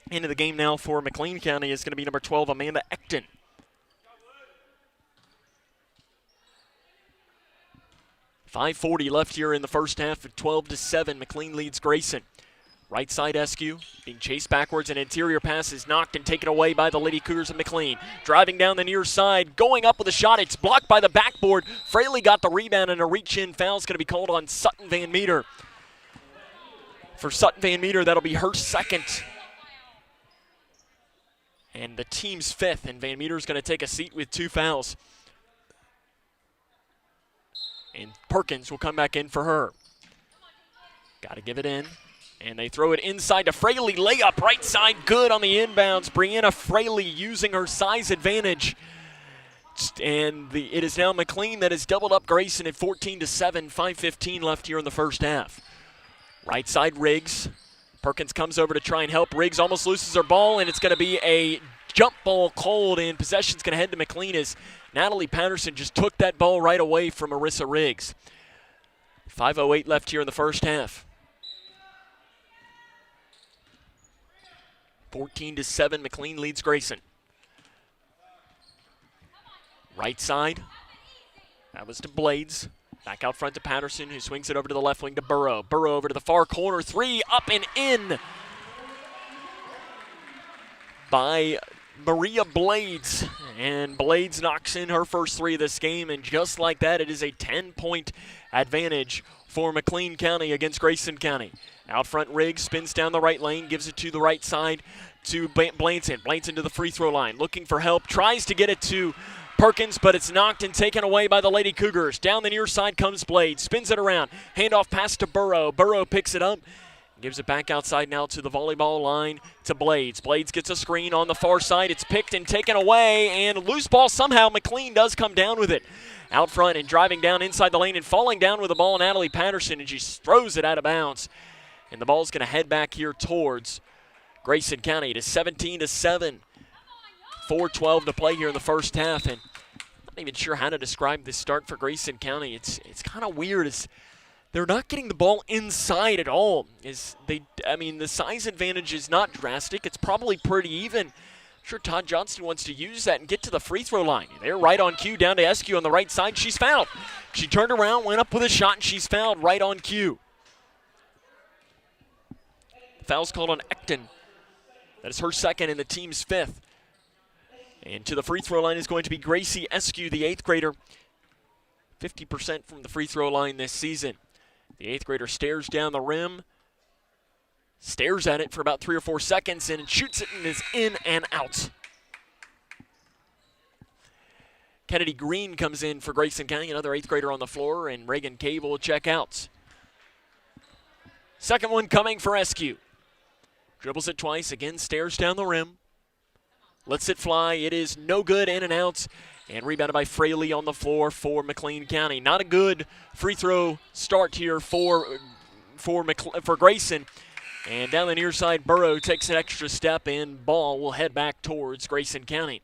Speaker 1: Into the game now for McLean County is going to be number 12, Amanda Ecton. .540 left here in the first half at 12-7. McLean leads Grayson. Right side Eskew being chased backwards. An interior pass is knocked and taken away by the Lady Cougars of McLean. Driving down the near side, going up with a shot. It's blocked by the backboard. Fraley got the rebound, and a reach-in foul is going to be called on Sutton Van Meter. For Sutton Van Meter, that'll be her second. And the team's fifth, and Van Meter's going to take a seat with 2 fouls. And Perkins will come back in for her. Got to give it in. And they throw it inside to Fraley. Layup right side, good on the inbounds. Brianna Fraley using her size advantage. And it is now McLean that has doubled up Grayson at 14-7. 5:15 left here in the first half. Right side Riggs. Perkins comes over to try and help. Riggs almost loses her ball, and it's going to be a jump ball called, and possession's going to head to McLean as Natalie Patterson just took that ball right away from Marissa Riggs. 5:08 left here in the first half. 14-7, McLean leads Grayson. Right side, that was to Blades. Back out front to Patterson, who swings it over to the left wing to Burrow. Burrow over to the far corner, 3 up and in by Maria Blades. And Blades knocks in her first 3 of this game, and just like that, it is a 10-point advantage for McLean County against Grayson County. Out front, Riggs spins down the right lane, gives it to the right side to Blanton. Blanton to the free throw line, looking for help, tries to get it to Perkins, but it's knocked and taken away by the Lady Cougars. Down the near side comes Blades, spins it around, handoff pass to Burrow. Burrow picks it up, gives it back outside now to the volleyball line to Blades. Blades gets a screen on the far side. It's picked and taken away, and loose ball somehow. McLean does come down with it. Out front and driving down inside the lane and falling down with the ball, Natalie Patterson, and she throws it out of bounds. And the ball's going to head back here towards Grayson County. It is 17-7. 4:12 to play here in the first half. And I'm not even sure how to describe this start for Grayson County. It's kind of weird. They're not getting the ball inside at all. The size advantage is not drastic. It's probably pretty even. I'm sure Todd Johnston wants to use that and get to the free throw line. They're right on cue, down to Eskew on the right side. She's fouled. She turned around, went up with a shot, and she's fouled right on cue. Foul's called on Ecton. That is her second and the team's 5th. And to the free throw line is going to be Gracie Eskew, the 8th grader. 50% from the free throw line this season. The 8th grader stares down the rim. Stares at it for about 3 or 4 seconds and shoots it and is in and out. Kennedy Green comes in for Grayson County, another 8th grader on the floor, and Reagan Cave will check out. Second one coming for SQ. Dribbles it twice, again stares down the rim. Lets it fly, it is no good, in and out, and rebounded by Fraley on the floor for McLean County. Not a good free throw start here for Grayson. And down the near side, Burrow takes an extra step, and ball will head back towards Grayson County.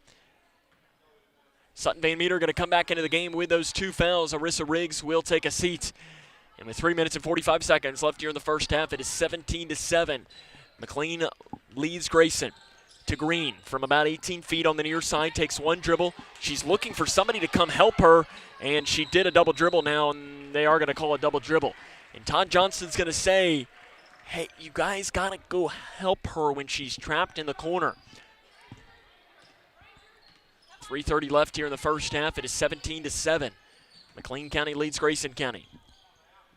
Speaker 1: Sutton Van Meter going to come back into the game with those 2 fouls. Arissa Riggs will take a seat. And with 3 minutes and 45 seconds left here in the first half, it is 17-7. McLean leads Grayson to Green from about 18 feet on the near side, takes 1 dribble. She's looking for somebody to come help her, and she did a double dribble now, and they are going to call a double dribble. And Todd Johnson's going to say, hey, you guys got to go help her when she's trapped in the corner. 3:30 left here in the first half. It is 17-7. McLean County leads Grayson County.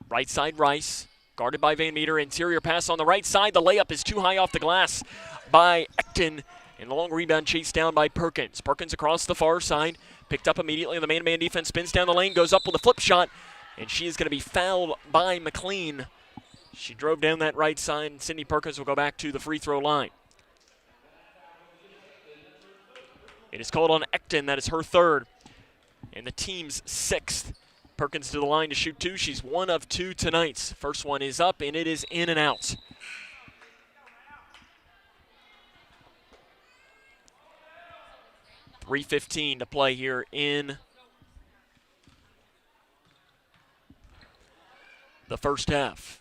Speaker 1: Right side, Rice, guarded by Van Meter. Interior pass on the right side. The layup is too high off the glass by Ecton, and the long rebound chased down by Perkins. Perkins across the far side, picked up immediately on the man-to-man defense, spins down the lane, goes up with a flip shot, and she is going to be fouled by McLean. She drove down that right side, and Sydney Perkins will go back to the free throw line. It is called on Ecton. That is her 3rd, and the team's 6th. Perkins to the line to shoot 2. She's 1 of 2 tonight. First one is up, and it is in and out. .3:15 to play here in the first half.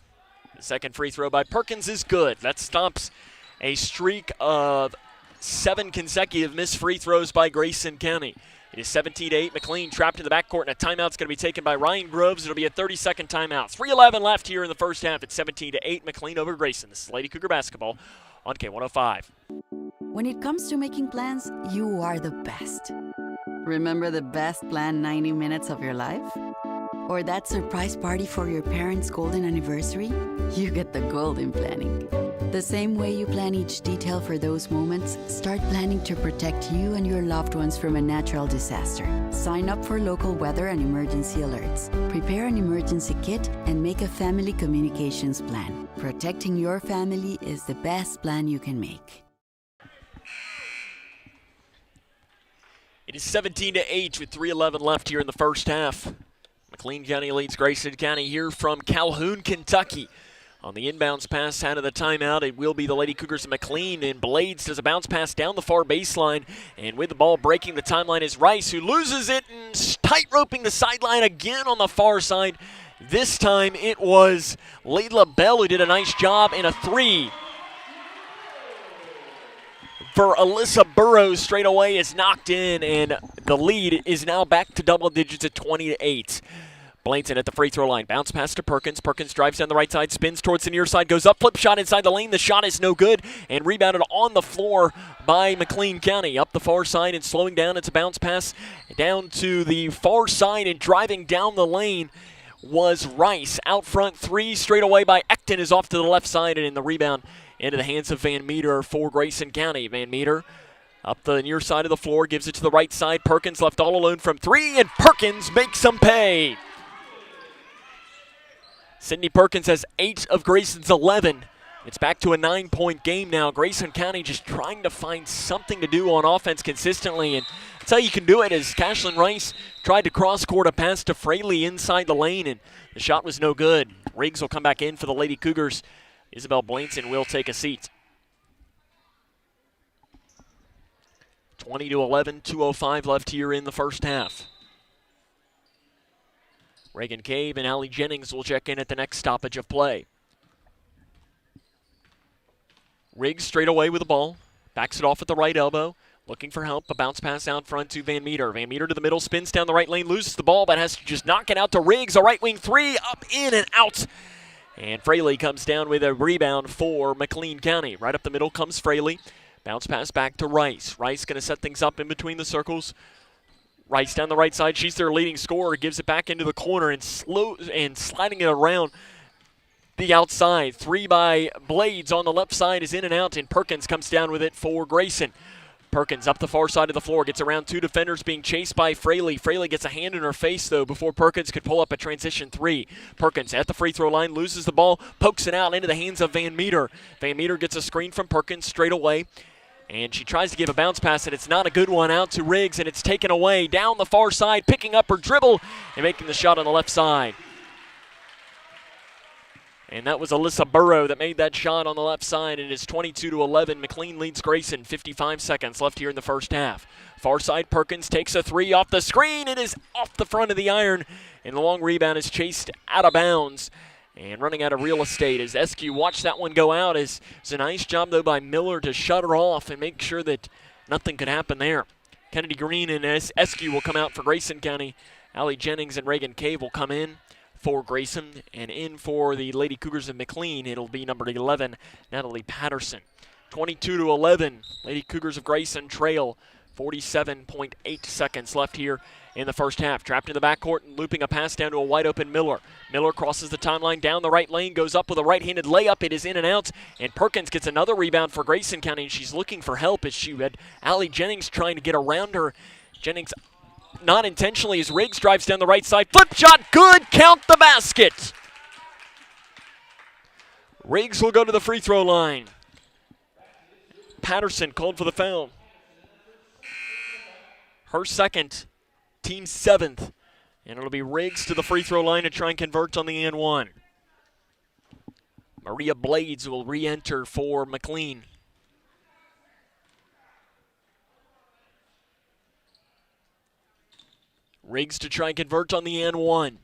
Speaker 1: The second free throw by Perkins is good. That stops a streak of 7 consecutive missed free throws by Grayson County. It is 17-8. McLean trapped in the backcourt, and a timeout's going to be taken by Ryan Groves. It'll be a 30-second timeout. 3:11 left here in the first half. It's 17-8. McLean over Grayson. This is Lady Cougar basketball on K105.
Speaker 6: When it comes to making plans, you are the best. Remember the best planned 90 minutes of your life? Or that surprise party for your parents' golden anniversary? You get the golden planning. The same way you plan each detail for those moments, start planning to protect you and your loved ones from a natural disaster. Sign up for local weather and emergency alerts. Prepare an emergency kit and make a family communications plan. Protecting your family is the best plan you can make.
Speaker 1: It is 17-8 with 3:11 left here in the first half. McLean County leads Grayson County here from Calhoun, Kentucky. On the inbounds pass out of the timeout, it will be the Lady Cougars of McLean, and Blades does a bounce pass down the far baseline, and with the ball breaking the timeline is Rice, who loses it and tight-roping the sideline again on the far side. This time it was Layla Bell who did a nice job, and a 3 for Alyssa Burrows straight away is knocked in, and the lead is now back to double digits at 20-8. Blanton at the free throw line. Bounce pass to Perkins. Perkins drives down the right side, spins towards the near side, goes up, flip shot inside the lane. The shot is no good, and rebounded on the floor by McLean County. Up the far side and slowing down. It's a bounce pass down to the far side, and driving down the lane was Rice. Out front 3 straight away by Ecton is off to the left side, and in the rebound into the hands of Van Meter for Grayson County. Van Meter up the near side of the floor, gives it to the right side. Perkins left all alone from 3, and Perkins makes some pay. Sydney Perkins has 8 of Grayson's 11. It's back to a 9-point game now. Grayson County just trying to find something to do on offense consistently, and that's how you can do it, as Cashlyn Rice tried to cross-court a pass to Fraley inside the lane, and the shot was no good. Riggs will come back in for the Lady Cougars. Isabel Blanton will take a seat. 20-11, 2:05 left here in the first half. Reagan Cave and Allie Jennings will check in at the next stoppage of play. Riggs straight away with the ball. Backs it off at the right elbow. Looking for help. A bounce pass out front to Van Meter. Van Meter to the middle. Spins down the right lane. Loses the ball, but has to just knock it out to Riggs. A right wing 3. Up, in, and out. And Fraley comes down with a rebound for McLean County. Right up the middle comes Fraley. Bounce pass back to Rice. Rice going to set things up in between the circles. Rice down the right side. She's their leading scorer. Gives it back into the corner and sliding it around the outside. 3 by Blades on the left side is in and out, and Perkins comes down with it for Grayson. Perkins up the far side of the floor, gets around 2 defenders being chased by Fraley. Fraley gets a hand in her face, though, before Perkins could pull up a transition 3. Perkins at the free throw line, loses the ball, pokes it out into the hands of Van Meter. Van Meter gets a screen from Perkins straight away, and she tries to give a bounce pass, and it's not a good one, out to Riggs, and it's taken away down the far side, picking up her dribble and making the shot on the left side. And that was Alyssa Burrow that made that shot on the left side. It is 22-11. McLean leads Grayson. 55 seconds left here in the first half. Far side, Perkins takes a 3 off the screen. It is off the front of the iron, and the long rebound is chased out of bounds. And running out of real estate as Eskew watched that one go out. It's a nice job, though, by Miller to shut her off and make sure that nothing could happen there. Kennedy Green and Eskew will come out for Grayson County. Allie Jennings and Reagan Cave will come in for Grayson, and in for the Lady Cougars of McLean, it'll be number 11, Natalie Patterson. 22-11, Lady Cougars of Grayson trail. 47.8 seconds left here in the first half. Trapped in the backcourt and looping a pass down to a wide-open Miller. Miller crosses the timeline down the right lane, goes up with a right-handed layup. It is in and out, and Perkins gets another rebound for Grayson County, and she's looking for help as she had Allie Jennings trying to get around her. Jennings not intentionally as Riggs drives down the right side. Flip shot, good, count the basket. Riggs will go to the free throw line. Patterson called for the foul. Her second, team 7th. And it'll be Riggs to the free throw line to try and convert on the N1. Maria Blades will re-enter for McLean. Riggs to try and convert on the N1.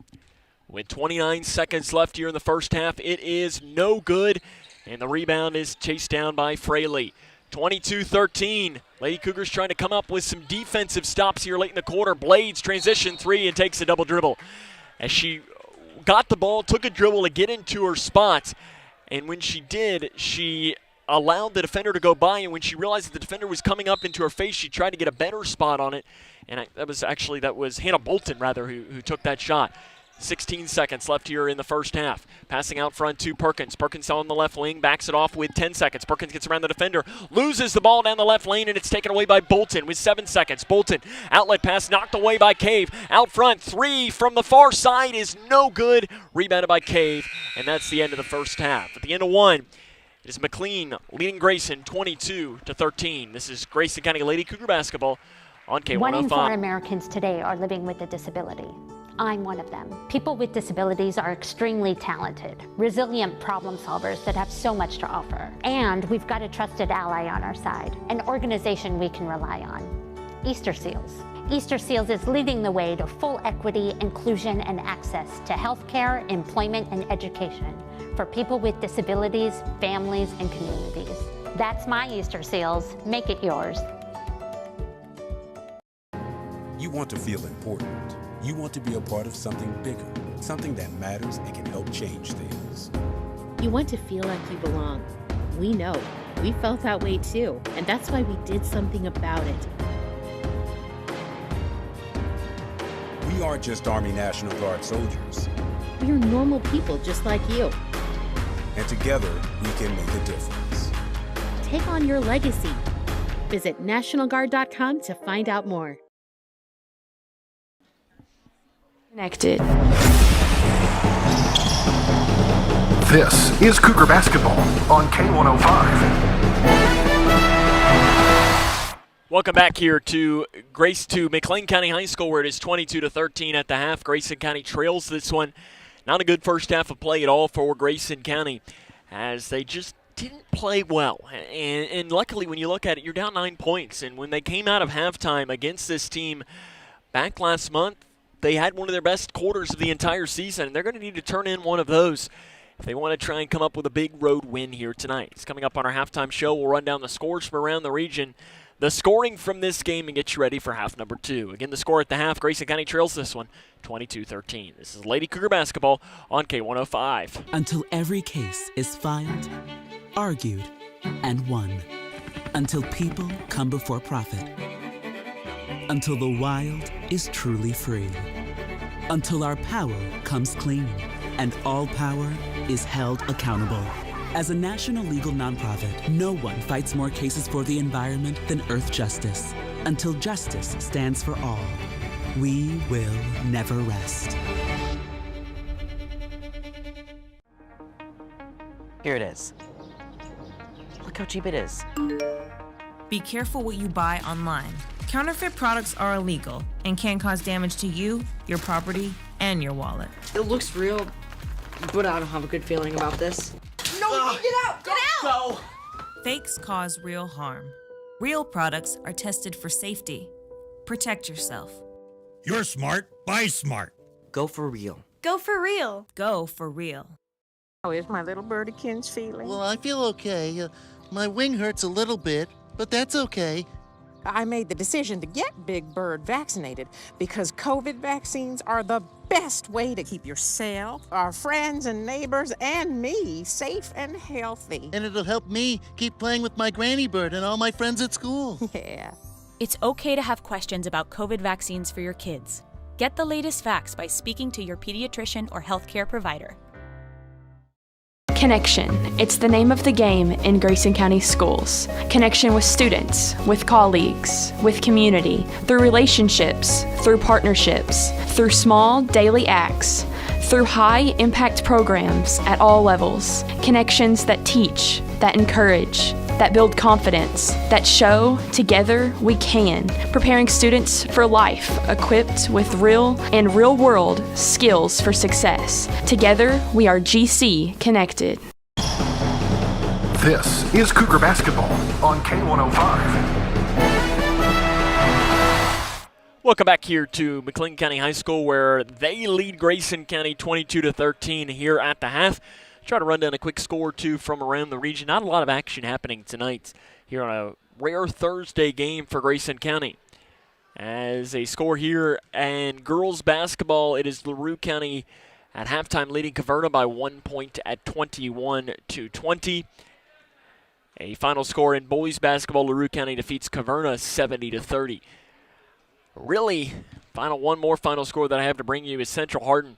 Speaker 1: With 29 seconds left here in the first half, it is no good, and the rebound is chased down by Fraley. 22-13. Lady Cougars trying to come up with some defensive stops here late in the quarter. Blades transition 3 and takes a double dribble. As she got the ball, took a dribble to get into her spot, and when she did, she allowed the defender to go by, and when she realized that the defender was coming up into her face, she tried to get a better spot on it, and that was Hannah Bolton, rather, who took that shot. 16 seconds left here in the first half. Passing out front to Perkins. Perkins on the left wing, backs it off with 10 seconds. Perkins gets around the defender, loses the ball down the left lane, and it's taken away by Bolton with 7 seconds. Bolton, outlet pass knocked away by Cave. Out front, 3 from the far side is no good. Rebounded by Cave, and that's the end of the first half. At the end of one, it is McLean leading Grayson 22-13. This is Grayson County Lady Cougar basketball on K105.
Speaker 7: 1 in 4 Americans today are living with a disability. I'm one of them. People with disabilities are extremely talented, resilient problem solvers that have so much to offer. And we've got a trusted ally on our side, an organization we can rely on, Easter Seals. Easter Seals is leading the way to full equity, inclusion, and access to healthcare, employment, and education for people with disabilities, families, and communities. That's my Easter Seals. Make it yours.
Speaker 13: You want to feel important. You want to be a part of something bigger, something that matters and can help change things.
Speaker 14: You want to feel like you belong. We know. We felt that way too, and that's why we did something about it.
Speaker 13: We aren't just Army National Guard soldiers.
Speaker 14: We are normal people just like you.
Speaker 13: And together, we can make a difference.
Speaker 14: Take on your legacy. Visit NationalGuard.com to find out more.
Speaker 2: Connected.
Speaker 15: This is Cougar Basketball on K105.
Speaker 1: Welcome back here to McLean County High School, where it is 22-13 at the half. Grayson County trails this one. Not a good first half of play at all for Grayson County, as they just didn't play well. And luckily, when you look at it, you're down 9 points. And when they came out of halftime against this team back last month, they had one of their best quarters of the entire season, and they're going to need to turn in one of those if they want to try and come up with a big road win here tonight. It's coming up on our halftime show. We'll run down the scores from around the region, the scoring from this game, and get you ready for half number 2. Again, the score at the half, Grayson County trails this one 22-13. This is Lady Cougar basketball on K105.
Speaker 18: Until every case is filed, argued, and won. Until people come before profit. Until the wild is truly free. Until our power comes clean. and all power is held accountable. As a national legal nonprofit, no one fights more cases for the environment than Earth Justice. Until justice stands for all, we will never rest.
Speaker 10: Here it is. Look how cheap it is.
Speaker 12: Be careful what you buy online. Counterfeit products are illegal and can cause damage to you, your property, and your wallet.
Speaker 16: It looks real, but I don't have a good feeling about this.
Speaker 12: No,
Speaker 16: get out! Get out! Go!
Speaker 12: Fakes cause real harm. Real products are tested for safety. Protect yourself.
Speaker 17: You're smart. Buy smart.
Speaker 10: Go for real.
Speaker 12: Go for real. Go for real.
Speaker 19: How is my little birdykins feeling?
Speaker 20: Well, I feel okay. My wing hurts a little bit, but that's okay.
Speaker 19: I made the decision to get Big Bird vaccinated because COVID vaccines are the best way to keep yourself, our friends and neighbors, and me safe and healthy.
Speaker 20: And it'll help me keep playing with my granny bird and all my friends at school.
Speaker 19: Yeah.
Speaker 21: It's okay to have questions about COVID vaccines for your kids. Get the latest facts by speaking to your pediatrician or healthcare provider.
Speaker 22: Connection. It's the name of the game in Grayson County schools. Connection with students, with colleagues, with community, through relationships, through partnerships, through small daily acts, through high-impact programs at all levels. Connections that teach, that encourage, that build confidence, that show together we can, preparing students for life, equipped with real and real-world skills for success. Together, we are GC Connected.
Speaker 15: This is Cougar Basketball on K105.
Speaker 1: Welcome back here to McLean County High School, where they lead Grayson County 22-13 here at the half. Try to run down a quick score or two from around the region. Not a lot of action happening tonight here on a rare Thursday game for Grayson County. As a score here in girls basketball, it is LaRue County at halftime leading Caverna by 1 point at 21-20. A final score in boys basketball, LaRue County defeats Caverna 70-30. Really, one more final score that I have to bring you is Central Hardin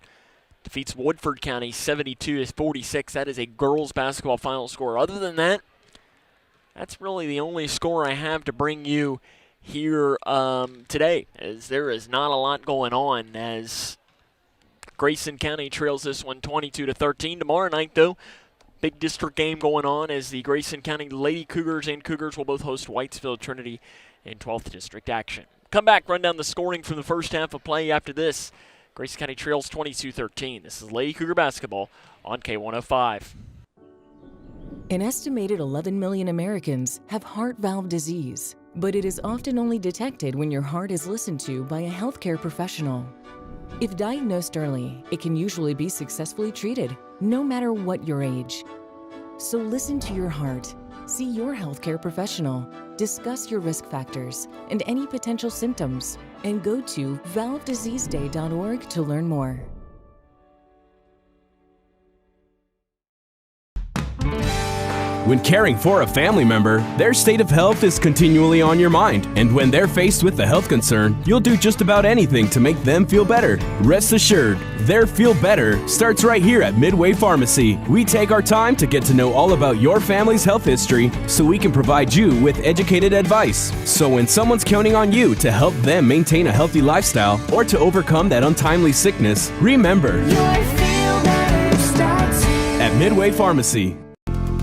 Speaker 1: defeats Woodford County 72-46. That is a girls basketball final score. Other than that, that's really the only score I have to bring you here today, as there is not a lot going on as Grayson County trails this one 22-13. Tomorrow night, though, big district game going on as the Grayson County Lady Cougars and Cougars will both host Whitesville Trinity in 12th District action. Come back, run down the scoring from the first half of play after this. Grayson County trails 22-13. This is Lady Cougar Basketball on K105.
Speaker 5: An estimated 11 million Americans have heart valve disease, but it is often only detected when your heart is listened to by a healthcare professional. If diagnosed early, it can usually be successfully treated, no matter what your age. So listen to your heart. See your healthcare professional, discuss your risk factors and any potential symptoms, and go to valvediseaseday.org to learn more.
Speaker 23: When caring for a family member, their state of health is continually on your mind. And when they're faced with a health concern, you'll do just about anything to make them feel better. Rest assured, their feel better starts right here at Midway Pharmacy. We take our time to get to know all about your family's health history so we can provide you with educated advice. So when someone's counting on you to help them maintain a healthy lifestyle or to overcome that untimely sickness, remember, at Midway Pharmacy.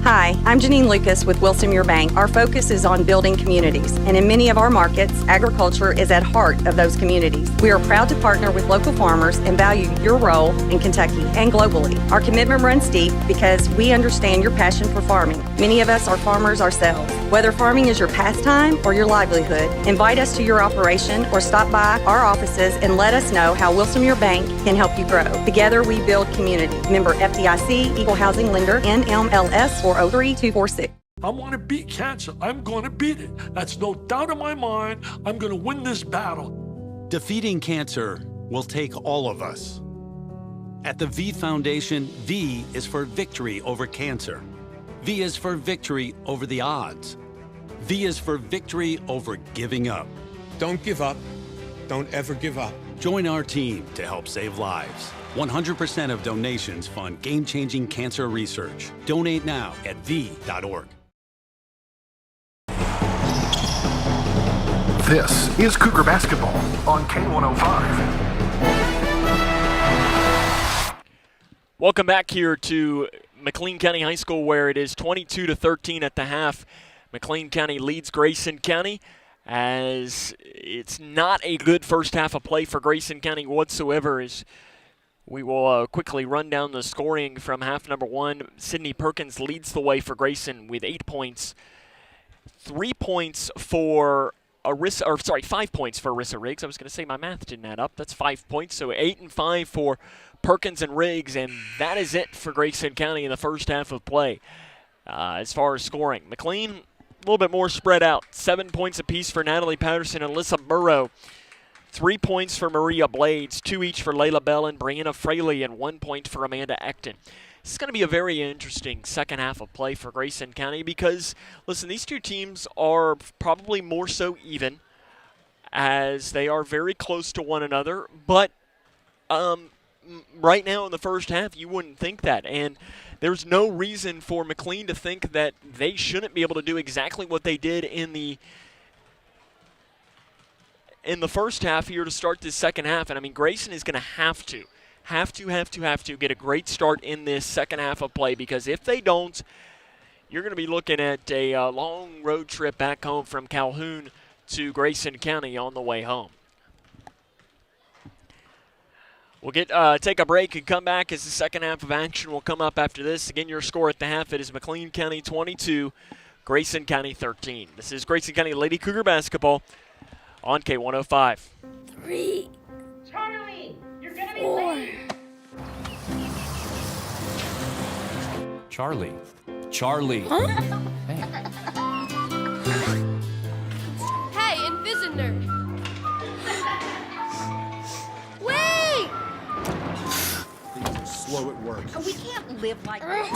Speaker 24: Hi, I'm Janine Lucas with Wilson Muir Bank. Our focus is on building communities, and in many of our markets, agriculture is at heart of those communities. We are proud to partner with local farmers and value your role in Kentucky and globally. Our commitment runs deep because we understand your passion for farming. Many of us are farmers ourselves. Whether farming is your pastime or your livelihood, invite us to your operation or stop by our offices and let us know how Wilson Muir Bank can help you grow. Together we build community. Member FDIC, Equal Housing Lender, NMLS 403246.
Speaker 25: I want to beat cancer. I'm going to beat it. That's no doubt in my mind. I'm going to win this battle.
Speaker 35: Defeating cancer will take all of us. At the V Foundation, V is for victory over cancer. V is for victory over the odds. V is for victory over giving up.
Speaker 26: Don't give up. Don't ever give up.
Speaker 35: Join our team to help save lives. 100% of donations fund game-changing cancer research. Donate now at v.org.
Speaker 15: This is Cougar Basketball on K105.
Speaker 1: Welcome back here to McLean County High School, where it is 22-13 at the half. McLean County leads Grayson County, as it's not a good first half of play for Grayson County whatsoever. As we will quickly run down the scoring from half number one. Sydney Perkins leads the way for Grayson with 8 points. 3 points for 5 points for Arissa Riggs. I was going to say my math didn't add up. That's 5 points, so 8 and 5 for Perkins and Riggs, and that is it for Grayson County in the first half of play. As far as scoring, McLean a little bit more spread out. 7 points apiece for Natalie Patterson and Alyssa Burrow. 3 points for Maria Blades, 2 each for Layla Bell and Brianna Fraley, and 1 point for Amanda Ecton. This is going to be a very interesting second half of play for Grayson County because, listen, these two teams are probably more so even, as they are very close to one another, but right now in the first half, you wouldn't think that. And there's no reason for McLean to think that they shouldn't be able to do exactly what they did in the first half here to start this second half. And, I mean, Grayson is going to have to get a great start in this second half of play, because if they don't, you're going to be looking at a long road trip back home from Calhoun to Grayson County on the way home. We'll take a break and come back as the second half of action will come up after this. Again, your score at the half, it is McLean County 22, Grayson County 13. This is Grayson County Lady Cougar basketball on K105.
Speaker 3: 3. Charlie, you're going to be late.
Speaker 4: Charlie.
Speaker 3: Huh?
Speaker 4: Hey.
Speaker 3: Hey, Invisinerd. Wait!
Speaker 6: Slow at work.
Speaker 3: We can't live like this.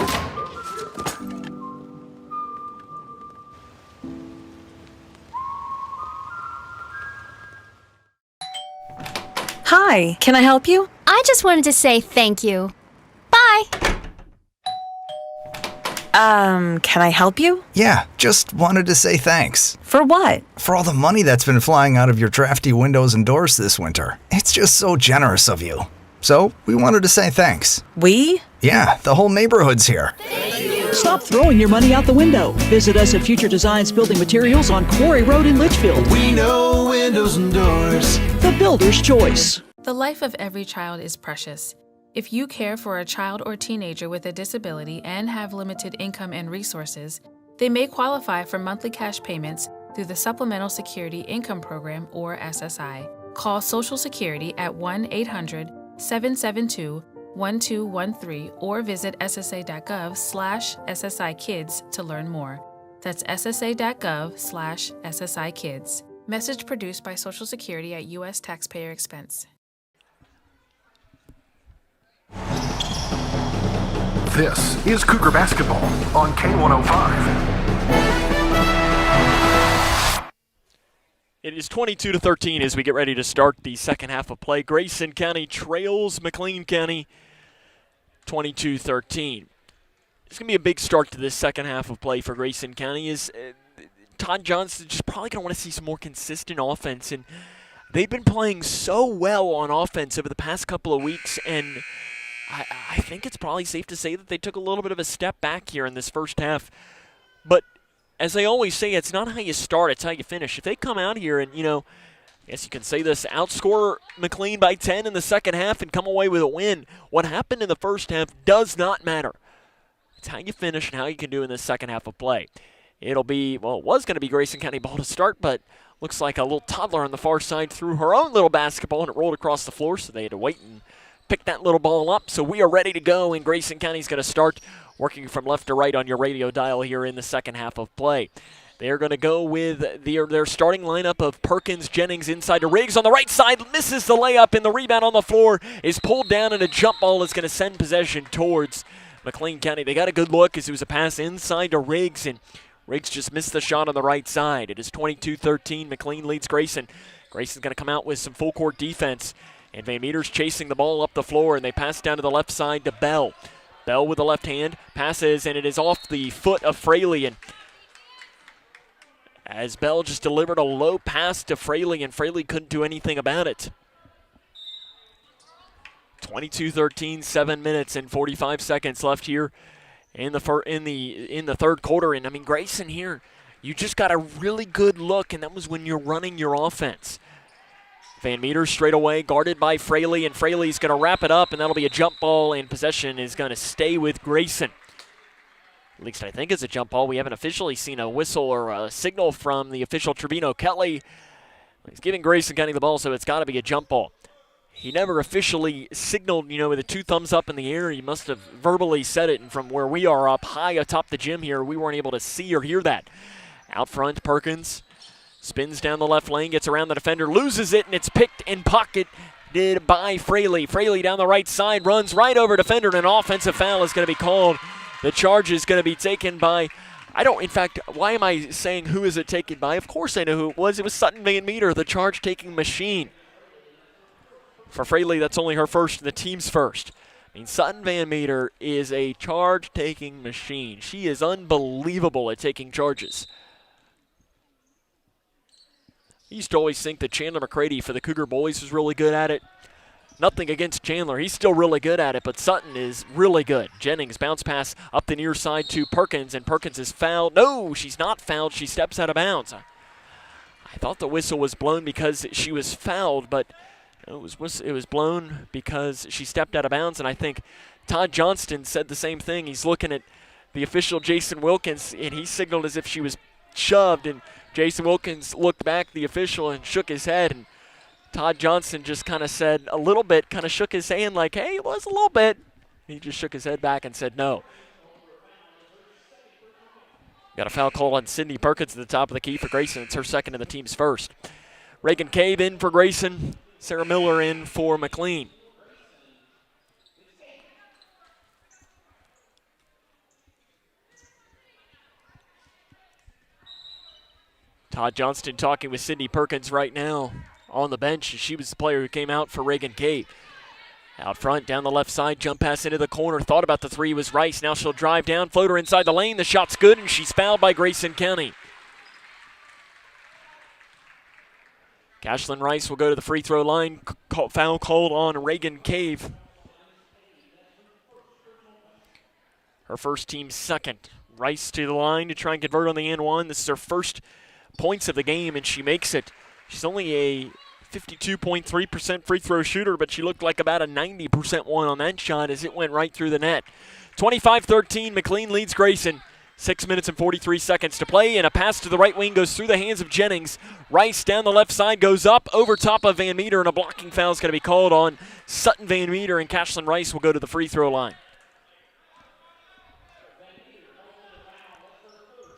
Speaker 8: Hi, can I help you?
Speaker 9: I just wanted to say thank you. Bye.
Speaker 8: Can I help you?
Speaker 11: Yeah, just wanted to say thanks.
Speaker 8: For what?
Speaker 11: For all the money that's been flying out of your drafty windows and doors this winter. It's just so generous of you. So, we wanted to say thanks.
Speaker 8: We?
Speaker 11: Yeah, the whole neighborhood's here.
Speaker 26: Stop throwing your money out the window. Visit us at Future Designs Building Materials on Quarry Road in Litchfield.
Speaker 27: We know windows and doors.
Speaker 26: The builder's choice.
Speaker 22: The life of every child is precious. If you care for a child or teenager with a disability and have limited income and resources, they may qualify for monthly cash payments through the Supplemental Security Income Program, or SSI. Call Social Security at 1-800-772-1213 or visit ssa.gov/SSI-Kids to learn more. That's ssa.gov/SSI-Kids. Message produced by Social Security at U.S. taxpayer expense.
Speaker 15: This is Cougar Basketball on K105.
Speaker 1: It is 22-13 as we get ready to start the second half of play. Grayson County trails McLean County 22-13. It's going to be a big start to this second half of play for Grayson County. Todd Johnson just probably going to want to see some more consistent offense, and they've been playing so well on offense over the past couple of weeks, and I think it's probably safe to say that they took a little bit of a step back here in this first half. But as they always say, it's not how you start, it's how you finish. If they come out here and, I guess you can say this, outscore McLean by 10 in the second half and come away with a win, what happened in the first half does not matter. It's how you finish and how you can do in the second half of play. It'll be, well, it was going to be Grayson County ball to start, but looks like a little toddler on the far side threw her own little basketball and it rolled across the floor, so they had to wait and pick that little ball up. So we are ready to go, and Grayson County's going to start working from left to right on your radio dial here in the second half of play. They're going to go with their starting lineup of Perkins, Jennings inside to Riggs on the right side, misses the layup, and the rebound on the floor is pulled down, and a jump ball is going to send possession towards McLean County. They got a good look as it was a pass inside to Riggs, and Riggs just missed the shot on the right side. It is 22-13. McLean leads Grayson. Grayson's going to come out with some full court defense. And Van Meter's chasing the ball up the floor, and they pass down to the left side to Bell. Bell with the left hand, passes, and it is off the foot of Fraley. And as Bell just delivered a low pass to Fraley, and Fraley couldn't do anything about it. 22-13, 7 minutes and 45 seconds left here in the third quarter. And I mean, Grayson here, you just got a really good look, and that was when you're running your offense. Van Meter straight away, guarded by Fraley, and Fraley's going to wrap it up, and that'll be a jump ball, and possession is going to stay with Grayson. At least I think it's a jump ball. We haven't officially seen a whistle or a signal from the official Trevino Kelly. He's giving Grayson County the ball, so it's got to be a jump ball. He never officially signaled, with the 2 thumbs up in the air. He must have verbally said it, and from where we are up high atop the gym here, we weren't able to see or hear that. Out front, Perkins spins down the left lane, gets around the defender, loses it, and it's picked and pocketed by Fraley. Fraley down the right side, runs right over defender, and an offensive foul is going to be called. The charge is going to be taken by, why am I saying who is it taken by? Of course I know who it was. It was Sutton Van Meter, the charge-taking machine. For Fraley, that's only her first, the team's first. I mean, Sutton Van Meter is a charge-taking machine. She is unbelievable at taking charges. I used to always think that Chandler McCready for the Cougar boys was really good at it. Nothing against Chandler. He's still really good at it, but Sutton is really good. Jennings bounce pass up the near side to Perkins, and Perkins is fouled. No, she's not fouled. She steps out of bounds. I thought the whistle was blown because she was fouled, but it was blown because she stepped out of bounds, and I think Todd Johnston said the same thing. He's looking at the official, Jason Wilkins, and he signaled as if she was shoved, and Jason Wilkins looked back at the official and shook his head, and Todd Johnston just kind of said a little bit, kind of shook his hand like, hey, it was a little bit. He just shook his head back and said no. Got a foul call on Sydney Perkins at the top of the key for Grayson. It's her second and the team's first. Reagan Cave in for Grayson. Sarah Miller in for McLean. Todd Johnston talking with Sydney Perkins right now on the bench. She was the player who came out for Reagan Cave. Out front, down the left side, jump pass into the corner. Thought about the three, was Rice. Now she'll drive down, floater inside the lane. The shot's good, and she's fouled by Grayson County. Cashlyn Rice will go to the free throw line. Foul called on Reagan Cave. Her first, team second. Rice to the line to try and convert on the and one. This is her first points of the game, and she makes it. She's only a 52.3% free throw shooter, but she looked like about a 90% one on that shot as it went right through the net. 25-13, McLean leads Grayson. 6 minutes and 43 seconds to play, and a pass to the right wing goes through the hands of Jennings. Rice down the left side goes up over top of Van Meter, and a blocking foul is going to be called on Sutton Van Meter, and Cashlyn Rice will go to the free throw line.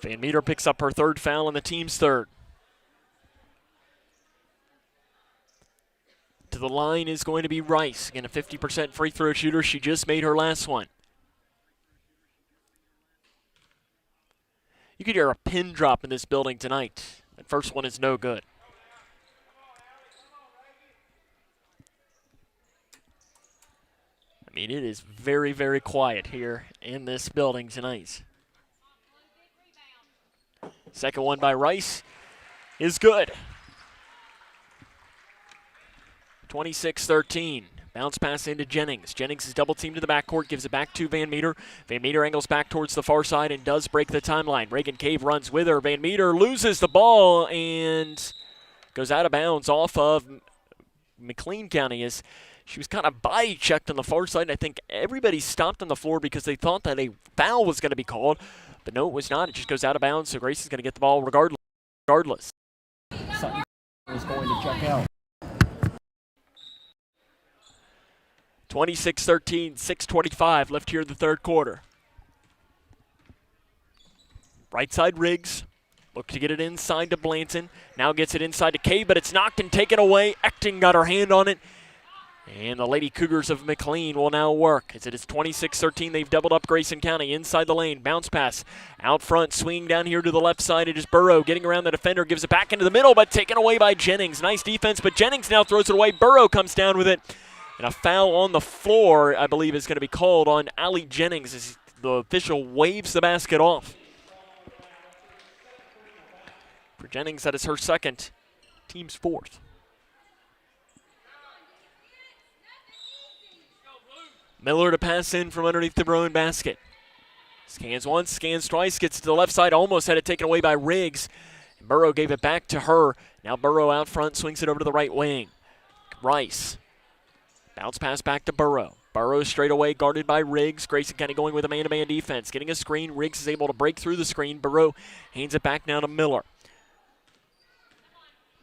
Speaker 1: Van Meter picks up her third foul and the team's third. To the line is going to be Rice. Again, a 50% free throw shooter. She just made her last one. You could hear a pin drop in this building tonight. That first one is no good. I mean, it is very, very quiet here in this building tonight. Second one by Rice is good. 26-13. Bounce pass into Jennings. Jennings is double teamed to the backcourt, gives it back to Van Meter. Van Meter angles back towards the far side and does break the timeline. Reagan Cave runs with her. Van Meter loses the ball and goes out of bounds off of McLean County as she was kind of body checked on the far side. I think everybody stopped on the floor because they thought that a foul was going to be called, but no, it was not. It just goes out of bounds, so Grace is going to get the ball regardless. Sutton is going to check out. 26-13, 6:25 left here in the third quarter. Right side Riggs. Look to get it inside to Blanton. Now gets it inside to Cave, but it's knocked and taken away. Ecton got her hand on it. And the Lady Cougars of McLean will now work. As it is 26-13, they've doubled up Grayson County inside the lane. Bounce pass out front, swing down here to the left side. It is Burrow getting around the defender, gives it back into the middle, but taken away by Jennings. Nice defense, but Jennings now throws it away. Burrow comes down with it. And a foul on the floor, I believe, is going to be called on Allie Jennings as the official waves the basket off. For Jennings, that is her second, team's fourth. Miller to pass in from underneath the Bruin basket. Scans once, scans twice, gets to the left side, almost had it taken away by Riggs. Burrow gave it back to her. Now Burrow out front, swings it over to the right wing. Rice. Bounce pass back to Burrow. Burrow straight away, guarded by Riggs. Grayson County going with a man-to-man defense. Getting a screen. Riggs is able to break through the screen. Burrow hands it back now to Miller.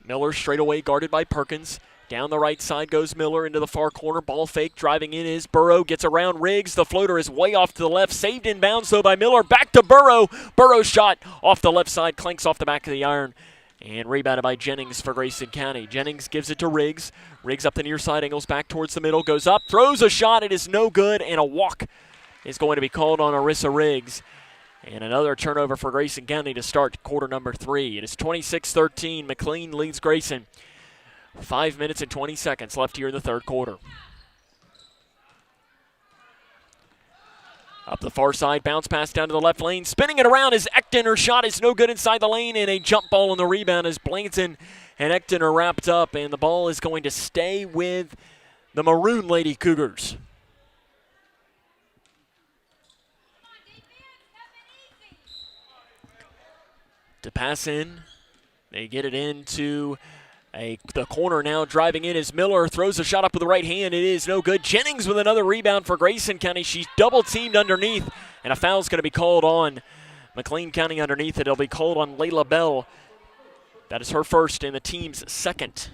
Speaker 1: Miller straight away, guarded by Perkins. Down the right side goes Miller into the far corner. Ball fake, driving in is Burrow. Gets around Riggs. The floater is way off to the left. Saved in bounds, though, by Miller. Back to Burrow. Burrow's shot off the left side. Clanks off the back of the iron. And rebounded by Jennings for Grayson County. Jennings gives it to Riggs. Riggs up the near side, angles back towards the middle. Goes up, throws a shot. It is no good, and a walk is going to be called on Arissa Riggs. And another turnover for Grayson County to start quarter number 3. It is 26-13. McLean leads Grayson. 5 minutes and 20 seconds left here in the third quarter. Up the far side, bounce pass down to the left lane. Spinning it around is Ecton. Her shot is no good inside the lane, and a jump ball on the rebound as Blanton and Ecton are wrapped up, and the ball is going to stay with the Maroon Lady Cougars. To pass in, they get it into the corner now. Driving in is Miller, throws a shot up with the right hand. It is no good. Jennings with another rebound for Grayson County. She's double-teamed underneath, and a foul's going to be called on McLean County underneath. It'll be called on Layla Bell. That is her first and the team's second.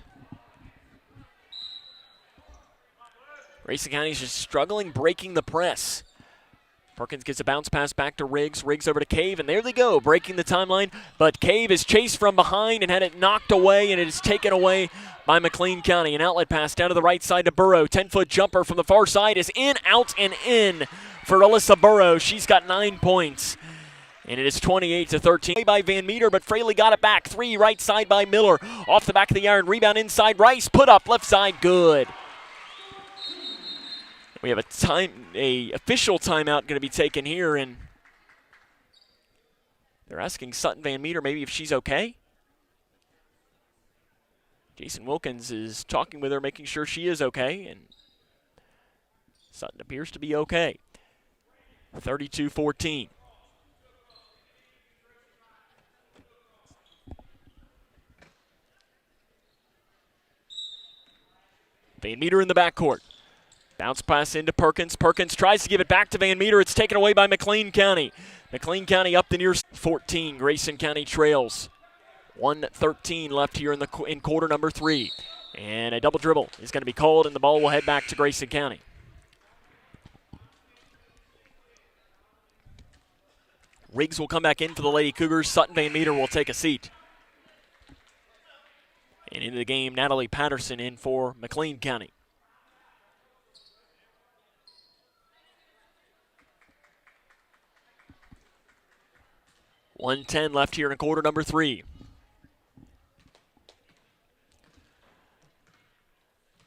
Speaker 1: Grayson County is just struggling breaking the press. Perkins gets a bounce pass back to Riggs. Riggs over to Cave, and there they go, breaking the timeline. But Cave is chased from behind and had it knocked away, and it is taken away by McLean County. An outlet pass down to the right side to Burrow. 10-foot jumper from the far side is in, out, and in for Alyssa Burrow. She's got 9 points, and it is 28-13 by Van Meter, but Fraley got it back. 3 right side by Miller. Off the back of the iron, rebound inside. Rice put up left side, good. We have a official timeout going to be taken here, and they're asking Sutton Van Meter maybe if she's okay. Jason Wilkins is talking with her, making sure she is okay, and Sutton appears to be okay. 32-14. Van Meter in the backcourt. Bounce pass into Perkins. Perkins tries to give it back to Van Meter. It's taken away by McLean County. McLean County up the near 14. Grayson County trails. 1:13 left here in quarter number 3. And a double dribble is going to be called, and the ball will head back to Grayson County. Riggs will come back in for the Lady Cougars. Sutton Van Meter will take a seat. And into the game, Natalie Patterson in for McLean County. .110 left here in quarter number 3.